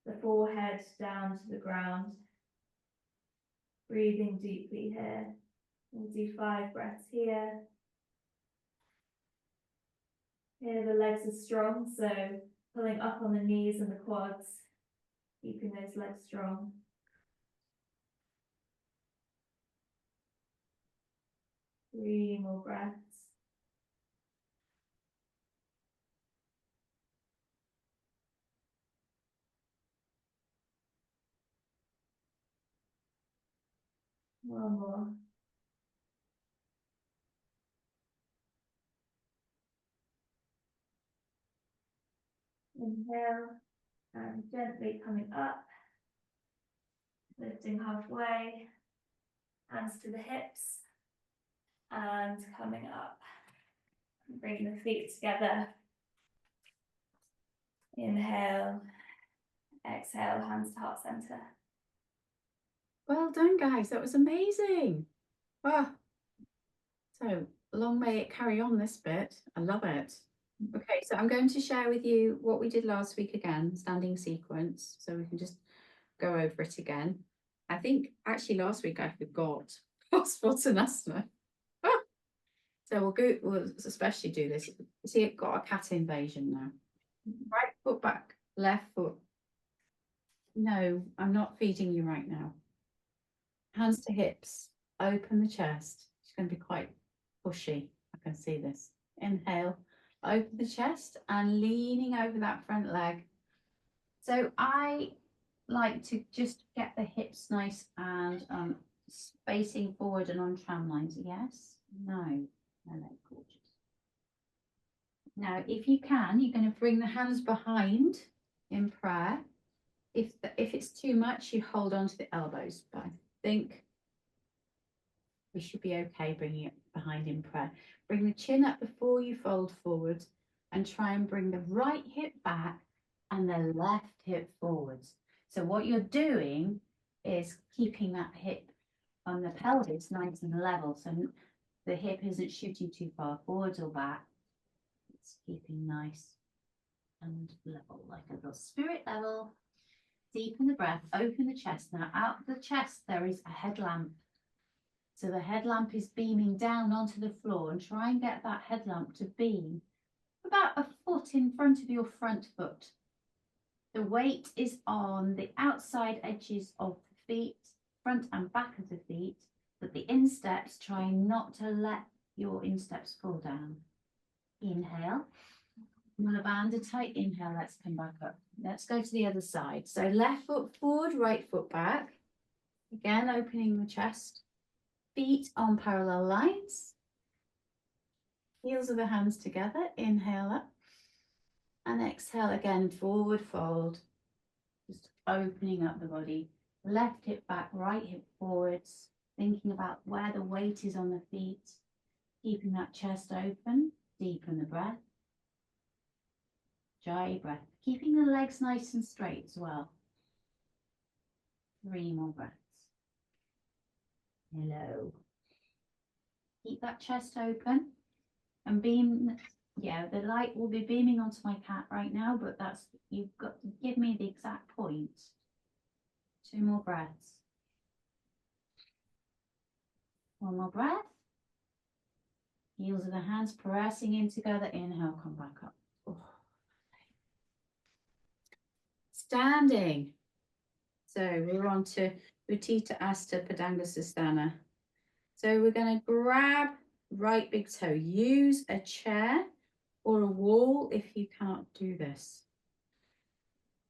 the forehead down to the ground. Breathing deeply here. We'll do 5 breaths here. Here the legs are strong, so pulling up on the knees and the quads, keeping those legs strong. Three more breaths. One more. Inhale and gently coming up, lifting halfway, hands to the hips, and coming up. Bring the feet together. Inhale, exhale, hands to heart center. Well done, guys. That was amazing. Wow. So long may it carry on, this bit. I love it. Okay, so I'm going to share with you what we did last week again, standing sequence, so we can just go over it again. I think actually last week I forgot Svattanasana. So we'll especially do this. See, it got a cat invasion now. Right foot back, left foot. No, I'm not feeding you right now. Hands to hips, open the chest. It's going to be quite pushy. I can see this. Inhale, Open the chest and leaning over that front leg. So I like to just get the hips nice and spacing forward and on tram lines. Yes? No. No, gorgeous. Now, if you can, you're going to bring the hands behind in prayer. If it's too much, you hold on to the elbows. But I think we should be okay bringing it behind in prayer. Bring the chin up before you fold forward and try and bring the right hip back and the left hip forwards. So what you're doing is keeping that hip on the pelvis nice and level. So the hip isn't shooting too far forwards or back. It's keeping nice and level, like a little spirit level. Deepen the breath, open the chest. Now out of the chest, there is a headlamp. So the headlamp is beaming down onto the floor, and try and get that headlamp to beam about a foot in front of your front foot. The weight is on the outside edges of the feet, front and back of the feet, but the insteps, try not to let your insteps fall down. Inhale. I'm going to band a tight inhale. Let's come back up. Let's go to the other side. So left foot forward, right foot back. Again, opening the chest. Feet on parallel lines. Heels of the hands together. Inhale up. And exhale again, forward fold. Just opening up the body. Left hip back, right hip forwards. Thinking about where the weight is on the feet. Keeping that chest open. Deepen the breath. Dry breath. Keeping the legs nice and straight as well. 3 more breaths. Hello. Keep that chest open and beam. Yeah, the light will be beaming onto my cat right now, but that's, you've got to give me the exact point. 2 more breaths. 1 more breath. Heels of the hands pressing in together. Inhale, come back up. Oh. Standing. So we're on to Utthita Hasta Padangusthasana. So we're going to grab right big toe. Use a chair or a wall if you can't do this.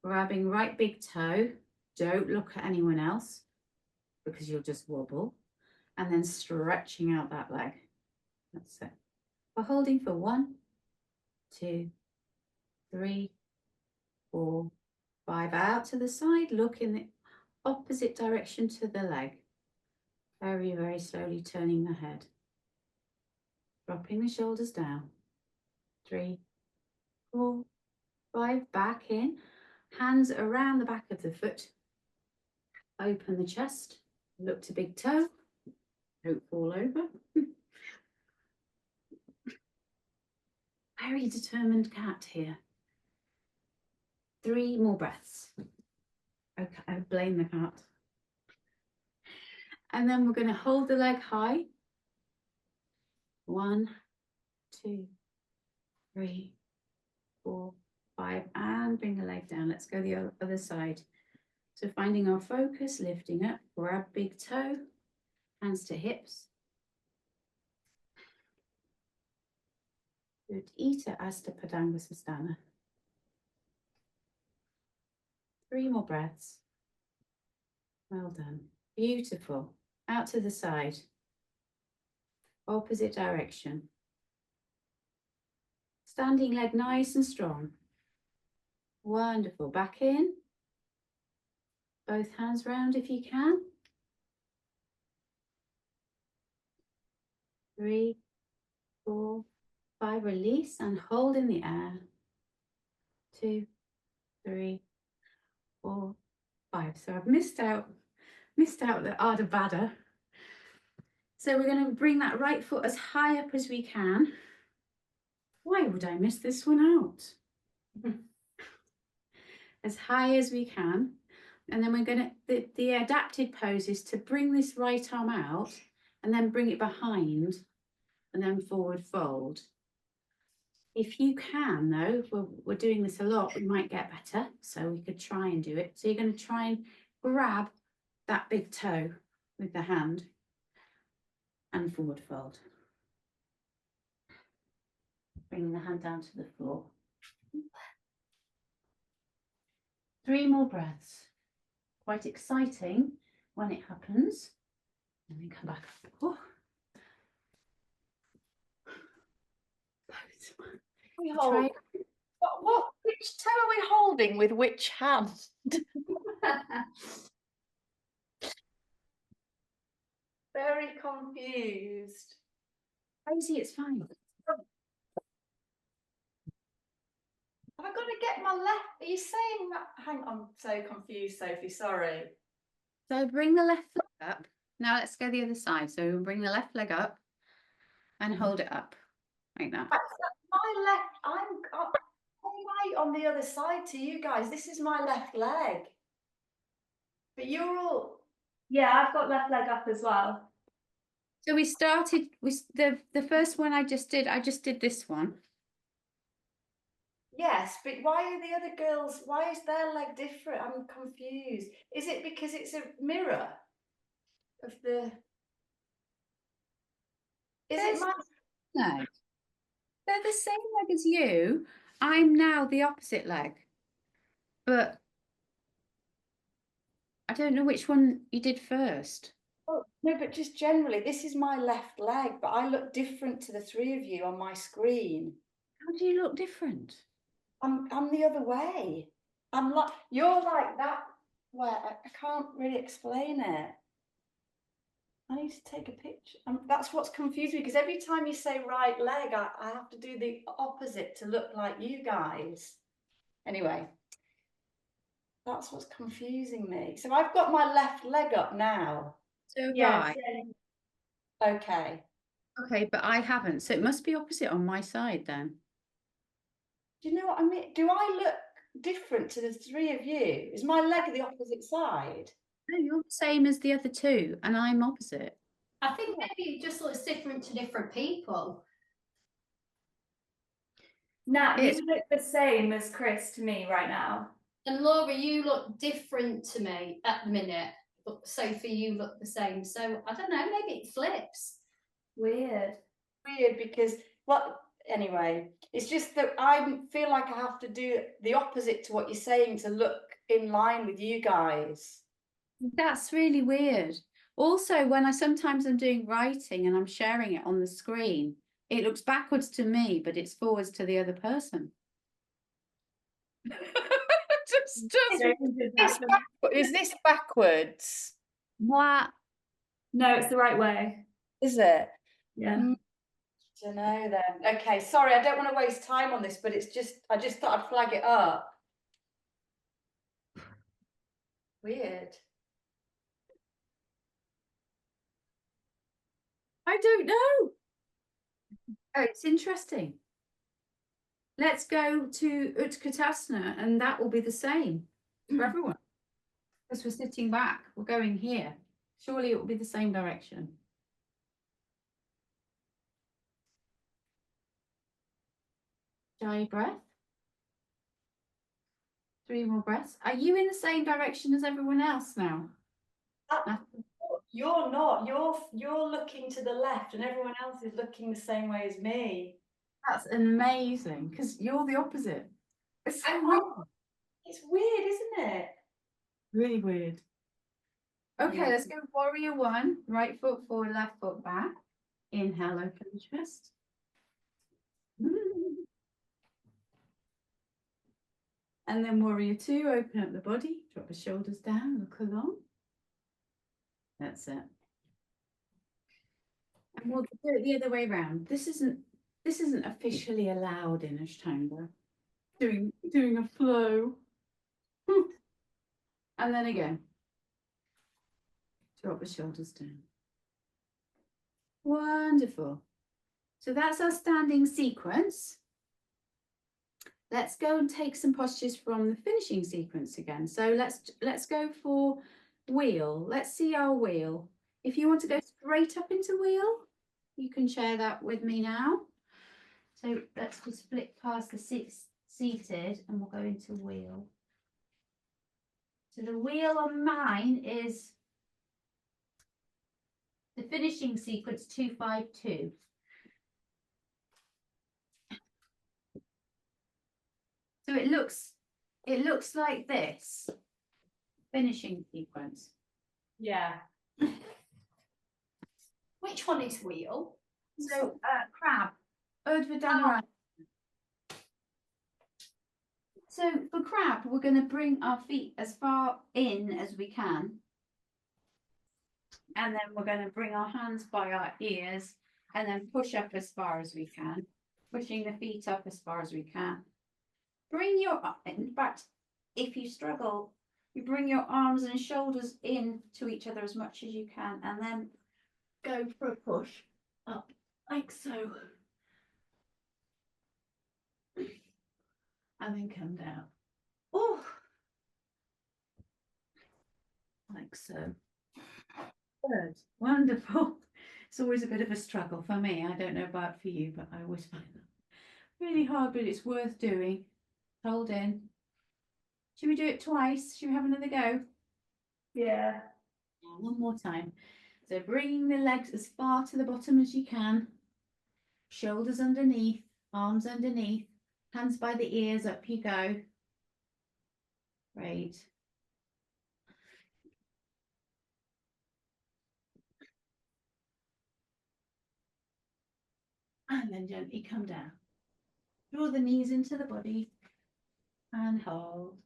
Grabbing right big toe. Don't look at anyone else because you'll just wobble. And then stretching out that leg. That's it. We're holding for 1, 2, 3, 4, 5. Out to the side. Look in the opposite direction to the leg. Very, very slowly turning the head. Dropping the shoulders down. 3, 4, 5. Back in. Hands around the back of the foot. Open the chest. Look to big toe. Don't fall over. Very determined cat here. 3 more breaths. Okay, I blame the cat. And then we're going to hold the leg high. 1, 2, 3, 4, 5, and bring the leg down. Let's go the other side. So finding our focus, lifting up, grab big toe, hands to hips. Utthita Hasta Padangusthasana. 3 more breaths. Well done. Beautiful. Out to the side. Opposite direction. Standing leg nice and strong. Wonderful. Back in. Both hands round if you can. 3, 4, 5. Release and hold in the air. 2, 3, 4, 5. So I've missed out the Ardha Baddha. So we're going to bring that right foot as high up as we can. Why would I miss this one out? As high as we can. And then we're going to, the adapted pose is to bring this right arm out and then bring it behind and then forward fold. If you can though, we're doing this a lot, we might get better. So we could try and do it. So you're going to try and grab that big toe with the hand and forward fold. Bring the hand down to the floor. 3 more breaths. Quite exciting when it happens. And then come back up. Oh. We hold. Which toe are we holding with which hand? Very confused. Rosie, it's fine. Have I got to get my left? Are you saying that? Hang on, I'm so confused, Sophie. Sorry. So bring the left leg up. Now let's go the other side. So bring the left leg up and hold it up like that. My left. I'm right on the other side to you guys. This is my left leg. But you're all. Yeah, I've got left leg up as well. So we started with the first one I just did this one. Yes, but why are the other girls? Why is their leg different? I'm confused. Is it because it's a mirror of the? Is it my? No. They're the same leg as you. I'm now the opposite leg. But I don't know which one you did first. Oh, no, but just generally, this is my left leg, but I look different to the 3 of you on my screen. How do you look different? I'm the other way. I'm like you're like that. Where I can't really explain it. I need to take a picture. That's what's confused me because every time you say right leg, I have to do the opposite to look like you guys. Anyway, that's what's confusing me. So I've got my left leg up now. So Yes. right. Okay. Okay, but I haven't. So it must be opposite on my side then. Do you know what I mean? Do I look different to the 3 of you? Is my leg the opposite side? No, you're the same as the other 2, and I'm opposite. I think maybe it just looks different to different people. Nat, It's- you look the same as Chris to me right now. And Laura, you look different to me at the minute. But Sophie, you look the same. So I don't know, maybe it flips. Weird. Weird because anyway, it's just that I feel like I have to do the opposite to what you're saying to look in line with you guys. That's really weird. Also, when sometimes I'm doing writing and I'm sharing it on the screen, it looks backwards to me, but it's forwards to the other person. Is this backwards? What? No, it's the right way. Is it? Yeah. Don't know then. Okay, sorry, I don't want to waste time on this, but it's just I just thought I'd flag it up. Weird. I don't know. Oh, it's interesting. Let's go to Utkatasana, and that will be the same for everyone. Because we're sitting back, we're going here. Surely it will be the same direction. Shy breath. 3 more breaths. Are you in the same direction as everyone else now? You're not. You're looking to the left, and everyone else is looking the same way as me. That's amazing, because you're the opposite. It's so weird. It's weird, isn't it? Really weird. Okay, Yeah. let's go warrior 1. Right foot forward, left foot back. Inhale, open the chest. And then warrior 2, open up the body, drop the shoulders down, look along. That's it. And we'll do it the other way around. This isn't officially allowed in ashtanga. Doing a flow. And then again. Drop the shoulders down. Wonderful. So that's our standing sequence. Let's go and take some postures from the finishing sequence again. So let's go for wheel. Let's see our wheel. If you want to go straight up into wheel, you can share that with me now. So let's just flick past the seated and we'll go into wheel. So the wheel on mine is the finishing sequence 252. So it looks like this finishing sequence. Yeah. Which one is wheel? So crab, Urdhva. So for crab, we're going to bring our feet as far in as we can. And then we're going to bring our hands by our ears and then push up as far as we can, pushing the feet up as far as we can. Bring your, in fact, if you struggle, you bring your arms and shoulders in to each other as much as you can and then go for a push up like so. And then come down. Oh, like so. Good, wonderful. It's always a bit of a struggle for me. I don't know about for you, but I always find that really hard, but it's worth doing. Hold in. Should we do it twice? Should we have another go? Yeah. Yeah, one more time. So bringing the legs as far to the bottom as you can. Shoulders underneath, arms underneath, hands by the ears, up you go. Great. And then gently come down. Draw the knees into the body and hold.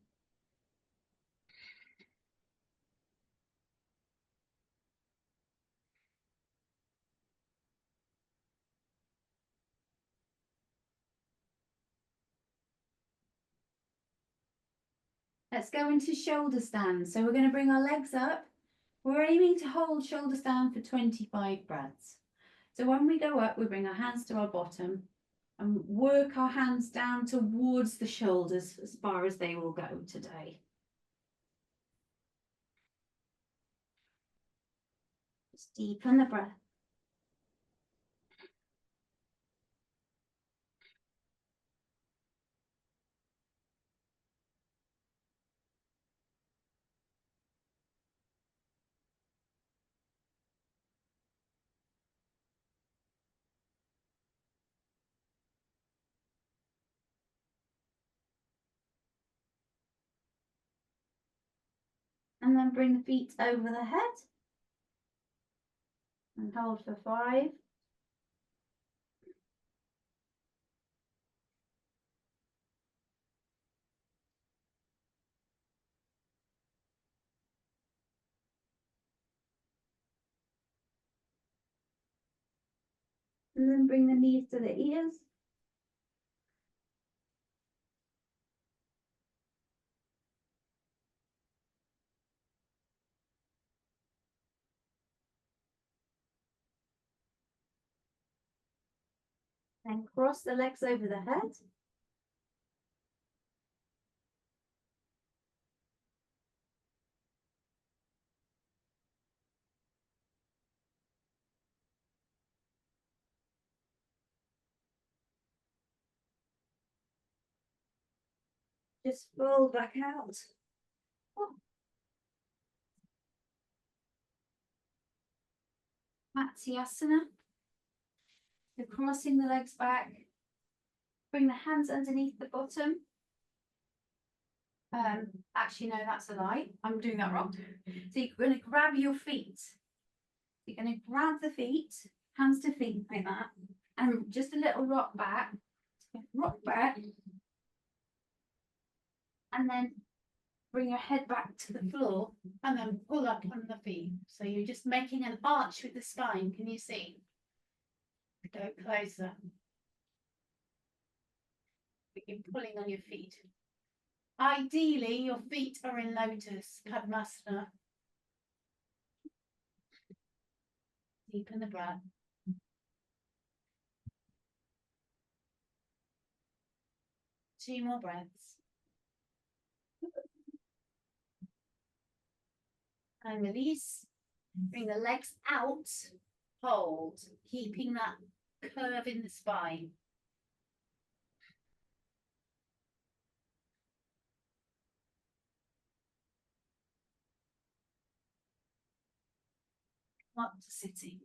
Let's go into shoulder stand. So we're going to bring our legs up. We're aiming to hold shoulder stand for 25 breaths. So when we go up, we bring our hands to our bottom and work our hands down towards the shoulders as far as they will go today. Just deepen the breath. And then bring the feet over the head. And hold for 5. And then bring the knees to the ears. And cross the legs over the head. Just fold back out. Oh. Matsyasana. So crossing the legs back. Bring the hands underneath the bottom. Actually, no, that's a lie. I'm doing that wrong. So you're going to grab your feet. You're going to grab the feet, hands to feet like that, and just a little rock back, and then bring your head back to the floor, and then pull up on the feet. So you're just making an arch with the spine. Can you see? Go closer. You're pulling on your feet. Ideally, your feet are in lotus, Padmasana. Deepen the breath. Two more breaths. And release. Bring the legs out. Hold. Keeping that curve in the spine. Up to sitting.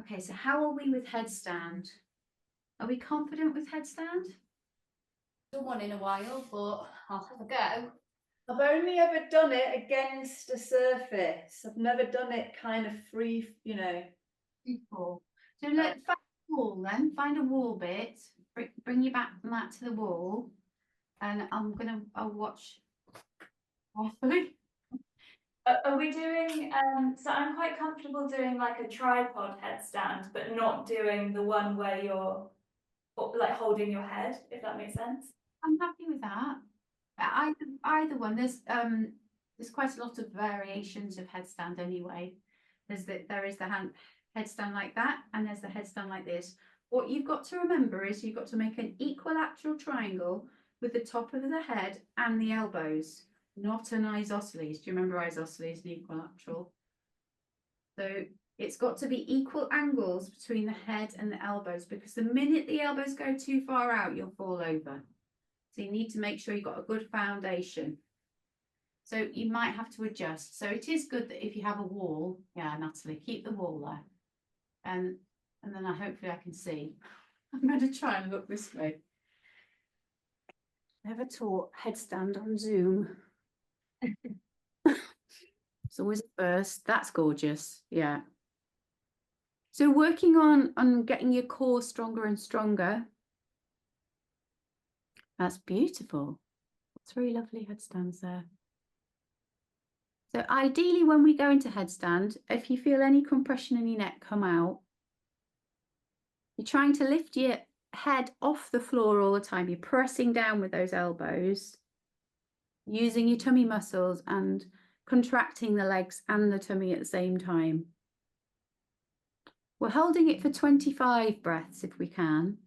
Okay, so how are we with headstand? Are we confident with headstand? Done one in a while, but I'll have a go. I've only ever done it against a surface. I've never done it kind of free, you know. People. So let's find a wall then. Find a wall bit. Bring your back mat to the wall, and I'll watch. Carefully. Are we doing, so I'm quite comfortable doing like a tripod headstand, but not doing the one where you're like holding your head, if that makes sense. I'm happy with that. Either one. There's quite a lot of variations of headstand anyway. There is the headstand like that, and there's the headstand like this. What you've got to remember is you've got to make an equilateral triangle with the top of the head and the elbows, not an isosceles. Do you remember isosceles and equilateral? So it's got to be equal angles between the head and the elbows, because the minute the elbows go too far out, you'll fall over. So you need to make sure you've got a good foundation. So you might have to adjust. So it is good that if you have a wall, yeah, Natalie, keep the wall there. And then hopefully I can see. I'm going to try and look this way. Never taught headstand on Zoom. It's always a first. That's gorgeous. Yeah. So working on getting your core stronger and stronger. That's beautiful. That's really lovely headstands there. So ideally when we go into headstand, if you feel any compression in your neck come out, you're trying to lift your head off the floor all the time. You're pressing down with those elbows, using your tummy muscles and contracting the legs and the tummy at the same time. We're holding it for 25 breaths if we can.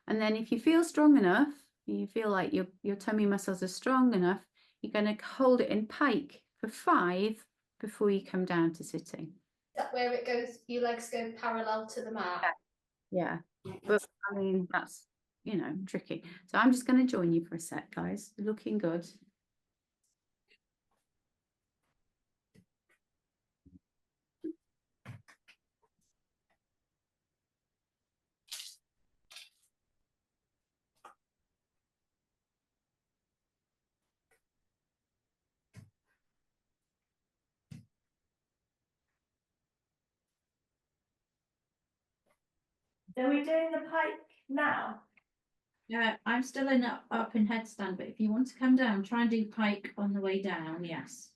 And then if you feel strong enough, you feel like your tummy muscles are strong enough, you're going to hold it in pike for 5 before you come down to sitting. Is that where it goes, your legs go parallel to the mat? Yeah, but I mean, that's, you know, tricky. So I'm just going to join you for a sec, guys. Looking good. Are we doing the pike now? Yeah, I'm still up in headstand, but if you want to come down, try and do pike on the way down, yes.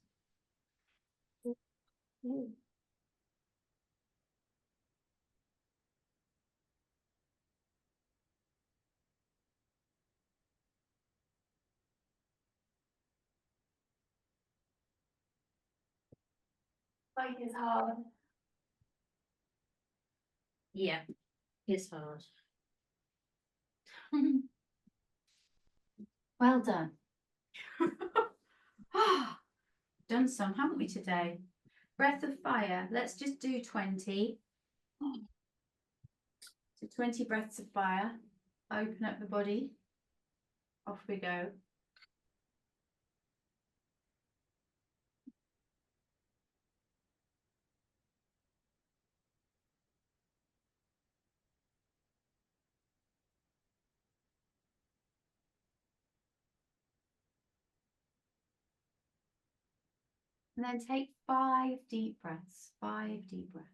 Pike is hard. Yeah, it's hard. Well done. Done some, haven't we, today? Breath of fire. Let's just do 20. So 20 breaths of fire. Open up the body. Off we go. And then take 5 deep breaths. 5 deep breaths.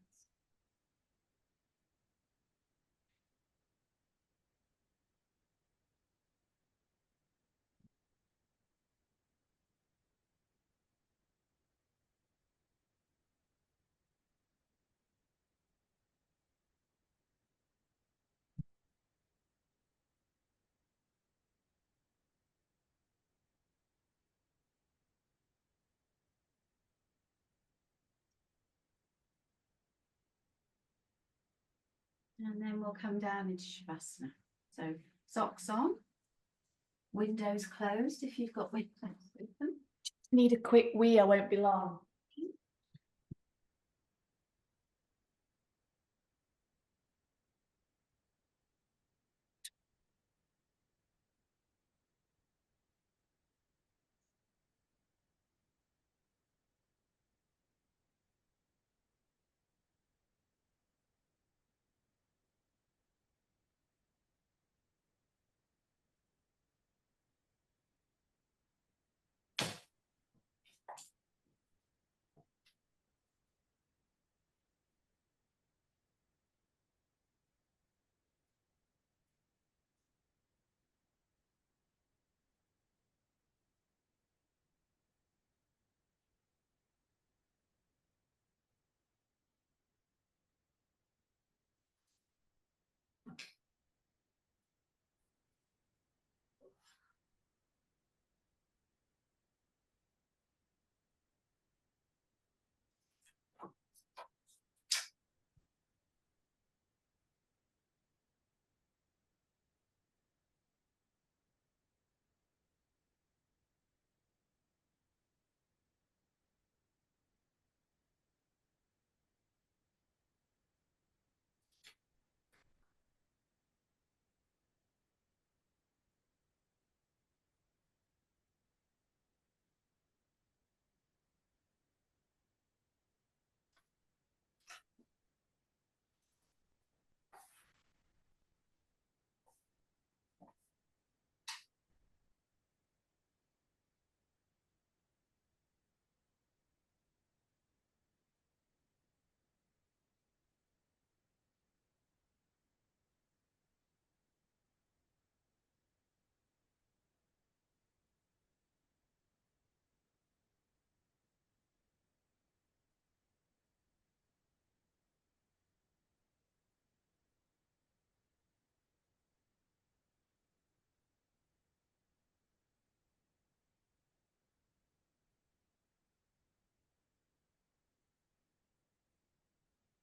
And then we'll come down into Shavasana. So socks on, windows closed if you've got windows open. Need a quick wee, I won't be long.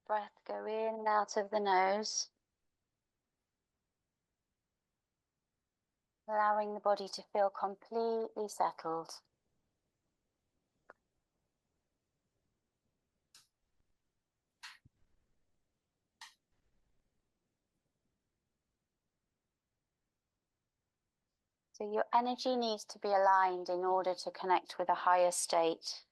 breath go in and out of the nose, allowing the body to feel completely settled. So your energy needs to be aligned in order to connect with a higher state.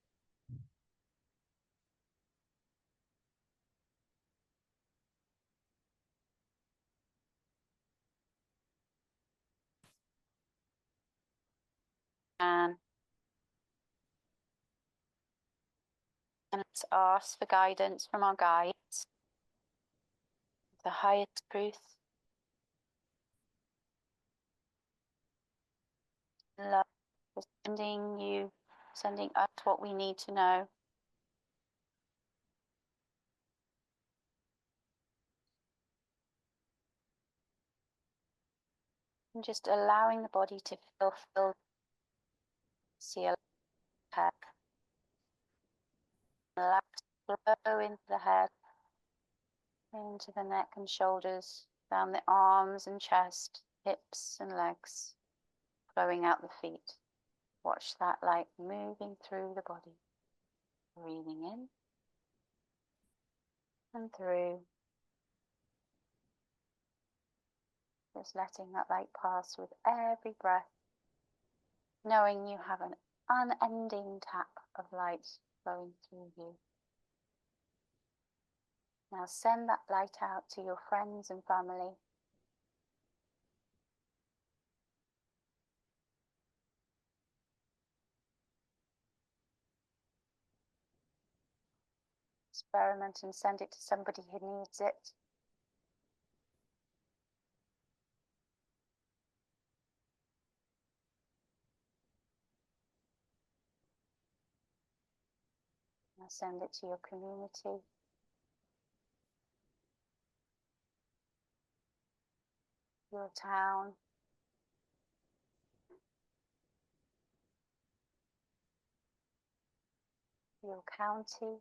And let's ask for guidance from our guides, the highest truth, love, for sending us what we need to know. And just allowing the body to feel filled. See a head. Allow it to flow into the head, into the neck and shoulders, down the arms and chest, hips and legs, flowing out the feet. Watch that light moving through the body. Breathing in and through. Just letting that light pass with every breath, knowing you have an unending tap of light flowing through you. Now send that light out to your friends and family. Experiment and send it to somebody who needs it. Now send it to your community. Your town. Your county.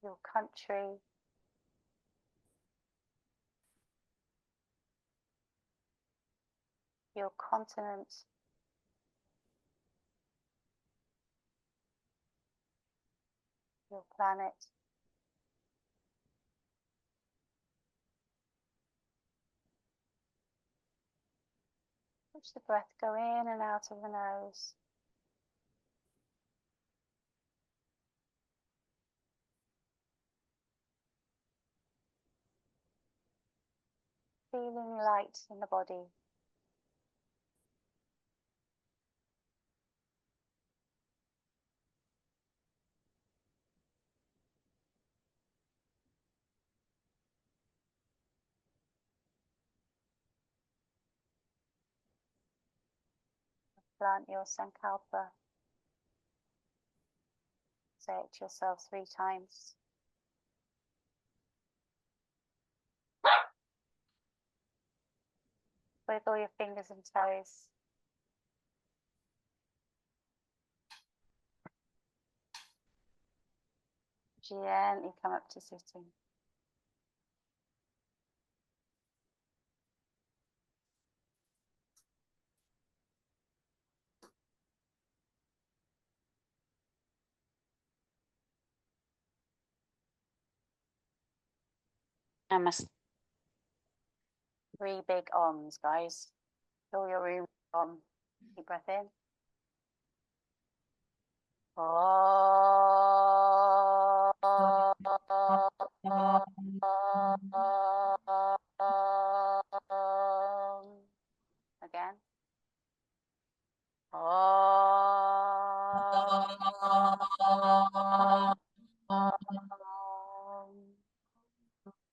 Your country. Your continent. Your planet. Watch the breath go in and out of the nose. Feeling light in the body. Plant your sankalpa. Say it to yourself 3 times. Wiggle your fingers and toes. Gently come up to sitting. Namaste. 3 big oms, guys. Fill your room with om. Deep breath in. Again.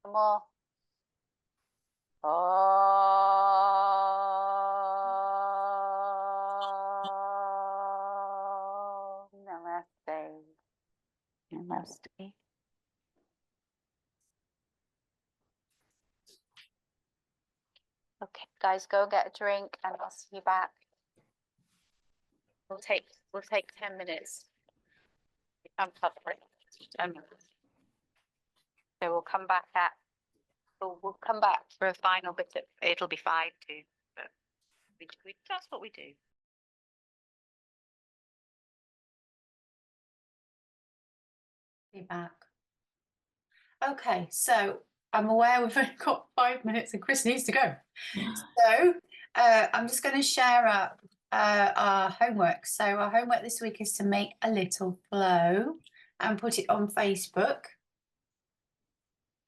More. Namaste. Namaste. Okay, guys, go get a drink and I'll see you back. We'll take 10 minutes. Uncover it. 10 minutes. So we'll come back for a final bit. It'll be 5 too. But that's what we do. Be back. Okay, so I'm aware we've only got 5 minutes and Chris needs to go. So I'm just going to share up our homework. So our homework this week is to make a little flow and put it on Facebook.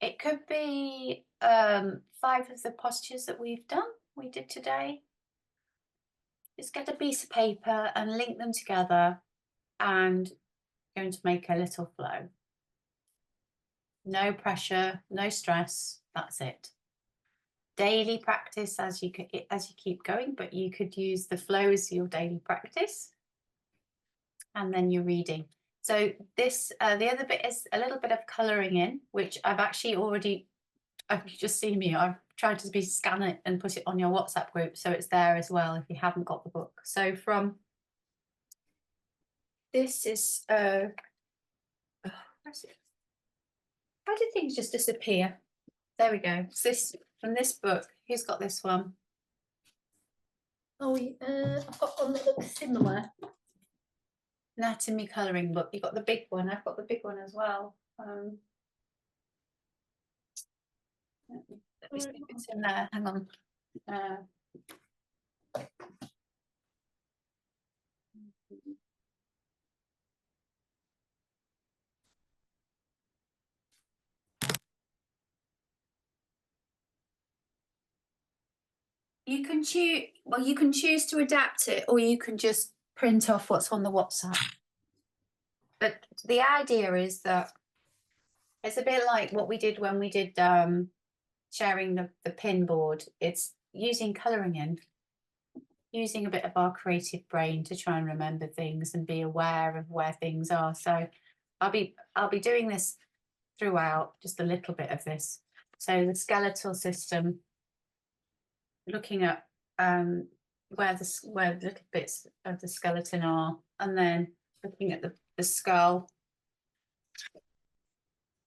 It could be 5 of the postures that we did today. Just get a piece of paper and link them together and going to make a little flow. No pressure, no stress, that's it. Daily practice as you keep going, but you could use the flow as your daily practice. And then you're reading. So this, the other bit is a little bit of colouring in, which I've actually already, I've just seen me, I've tried to scan it and put it on your WhatsApp group, so it's there as well if you haven't got the book. So from, this is, where's it? How did things just disappear? There we go. So this, from this book, who's got this one? Oh, I've got one that looks similar. Anatomy colouring book. You've got the big one. I've got the big one as well. Let me see if it's in there. Hang on. You can choose. Well, you can choose to adapt it, or you can just print off what's on the WhatsApp. But the idea is that it's a bit like what we did when we did sharing the pin board. It's using colouring in, using a bit of our creative brain to try and remember things and be aware of where things are. So I'll be doing this throughout, just a little bit of this. So the skeletal system, looking at where the little bits of the skeleton are, and then looking at the skull,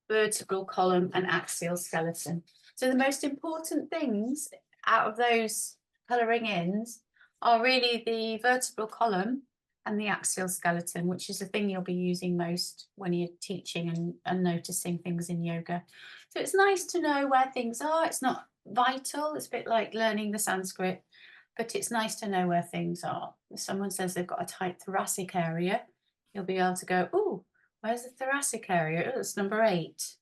vertebral column and axial skeleton. So the most important things out of those colouring ins are really the vertebral column and the axial skeleton, which is the thing you'll be using most when you're teaching and noticing things in yoga. So it's nice to know where things are. It's not vital. It's a bit like learning the Sanskrit, but it's nice to know where things are. If someone says they've got a tight thoracic area, you'll be able to go, oh, where's the thoracic area? Oh, it's number 8.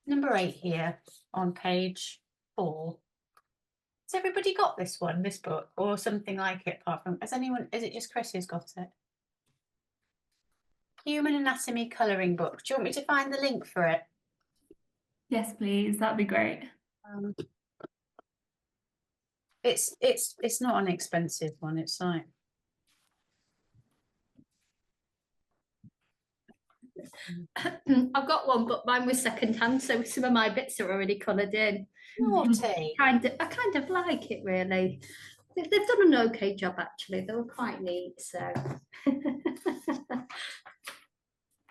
Number 8 here on page 4. Has everybody got this one, this book, or something like it apart from, has anyone, is it just Chris who's got it? Human Anatomy Colouring Book. Do you want me to find the link for it? Yes, please. That'd be great. It's not an expensive one. It's like, I've got one, but mine was second hand, so some of my bits are already coloured in. naughty. I kind of like it, really. They've done an okay job, actually. They were quite neat, so.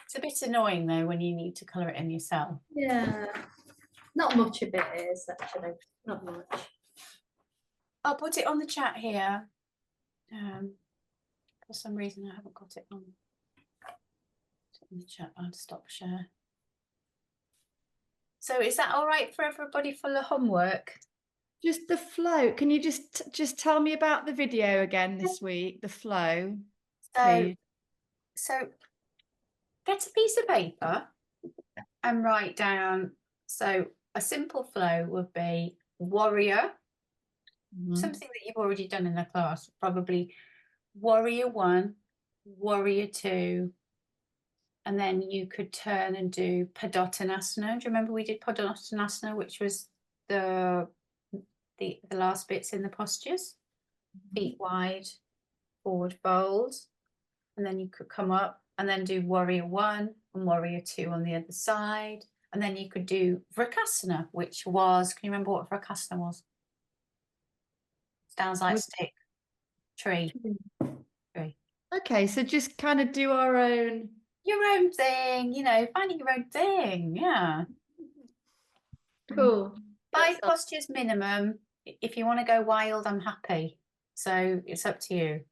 It's a bit annoying though when you need to colour it in yourself. Yeah, not much of it is, actually. Not much. I'll put it on the chat here. For some reason I haven't got it on the chat. I'll stop share. So is that all right for everybody for the homework? Just the flow. Can you just tell me about the video again this week? The flow, please. So get a piece of paper and write down. So a simple flow would be warrior, something that you've already done in the class, probably warrior 1, warrior 2, and then you could turn and do Padottanasana. Do you remember we did Padottanasana, which was the last bits in the postures? Feet wide, forward fold, and then you could come up and then do warrior 1 and warrior 2 on the other side, and then you could do Vrikasana, which was, can you remember what Vrikasana was? Sounds like stick, tree. Okay, so just kind of do our own. Your own thing, you know, finding your own thing. Yeah. Cool. 5 postures minimum. If you want to go wild, I'm happy. So it's up to you.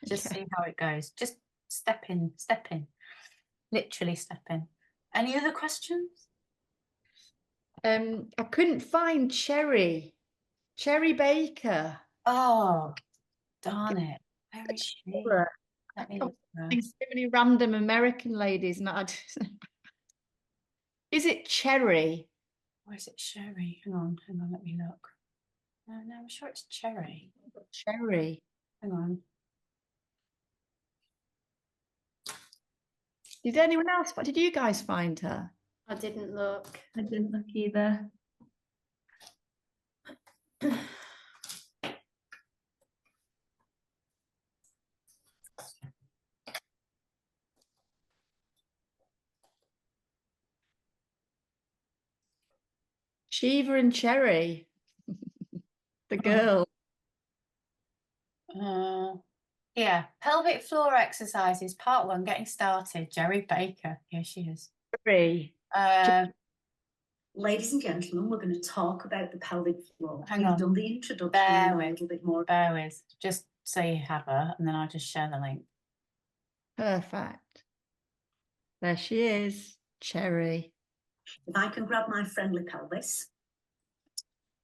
Just Okay. see how it goes. Just step in, literally step in. Any other questions? I couldn't find Cherry Baker. Oh, darn it. Where is she? Let me look for her. There's so many random American ladies, and is it Cherry? Or is it Sherry? Hang on, let me look. No, I'm sure it's Cherry. Cherry. Hang on. Did anyone else? Did you guys find her? I didn't look. I didn't look either. Shiva and Cherry. The girl. Yeah, pelvic floor exercises, part 1, getting started. Jerry Baker, here she is. Cherry. Ladies and gentlemen, we're going to talk about the pelvic floor. Hang We've on. done the introduction Bear and a with. little bit more. Bear with, just so you have her, and then I'll just share the link. Perfect. There she is, Cherry. If I can grab my friendly pelvis,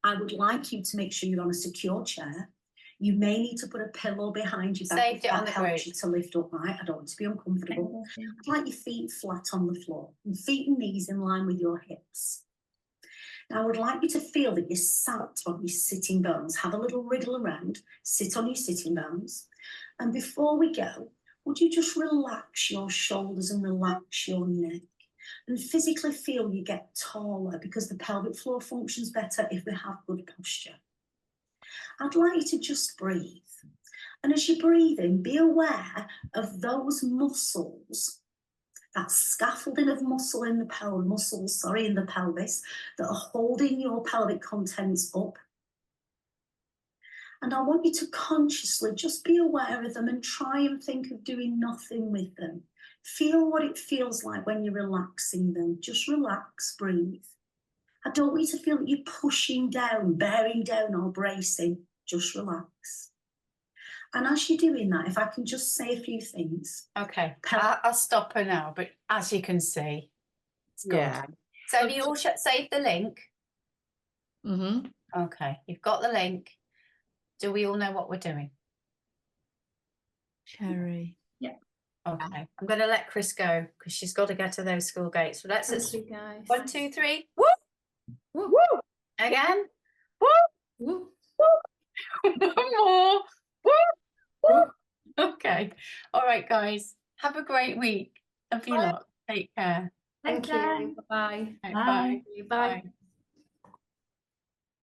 I would like you to make sure you're on a secure chair. You may need to put a pillow behind your back Saved if it on that the helps group. you to lift upright. I don't want to be uncomfortable. I'd like your feet flat on the floor and feet and knees in line with your hips. Now, I would like you to feel that you're sat on your sitting bones. Have a little wriggle around, sit on your sitting bones. And before we go, would you just relax your shoulders and relax your neck and physically feel you get taller, because the pelvic floor functions better if we have good posture. I'd like you to just breathe. And as you breathe in, be aware of those muscles, that scaffolding of muscle in the in the pelvis that are holding your pelvic contents up. And I want you to consciously just be aware of them and try and think of doing nothing with them. Feel what it feels like when you're relaxing them. Just relax, breathe. I don't want you to feel that you're pushing down, bearing down or bracing. Just relax. And as you're doing that, if I can just say a few things. Okay, I'll stop her now, but as you can see, it's good. Yeah. So have you all saved the link? Mm-hmm. Okay, you've got the link. Do we all know what we're doing? Cherry. Okay, I'm going to let Chris go because she's got to get to those school gates. So let's Thank you, guys. 1, 2, 3. Woo! Woo! Woo! Again. Woo! Woo! One more. Woo! Woo! Okay. All right, guys. Have a great week. Love you lot. Take care. Thank you. Bye. Bye. Bye. Bye. Bye.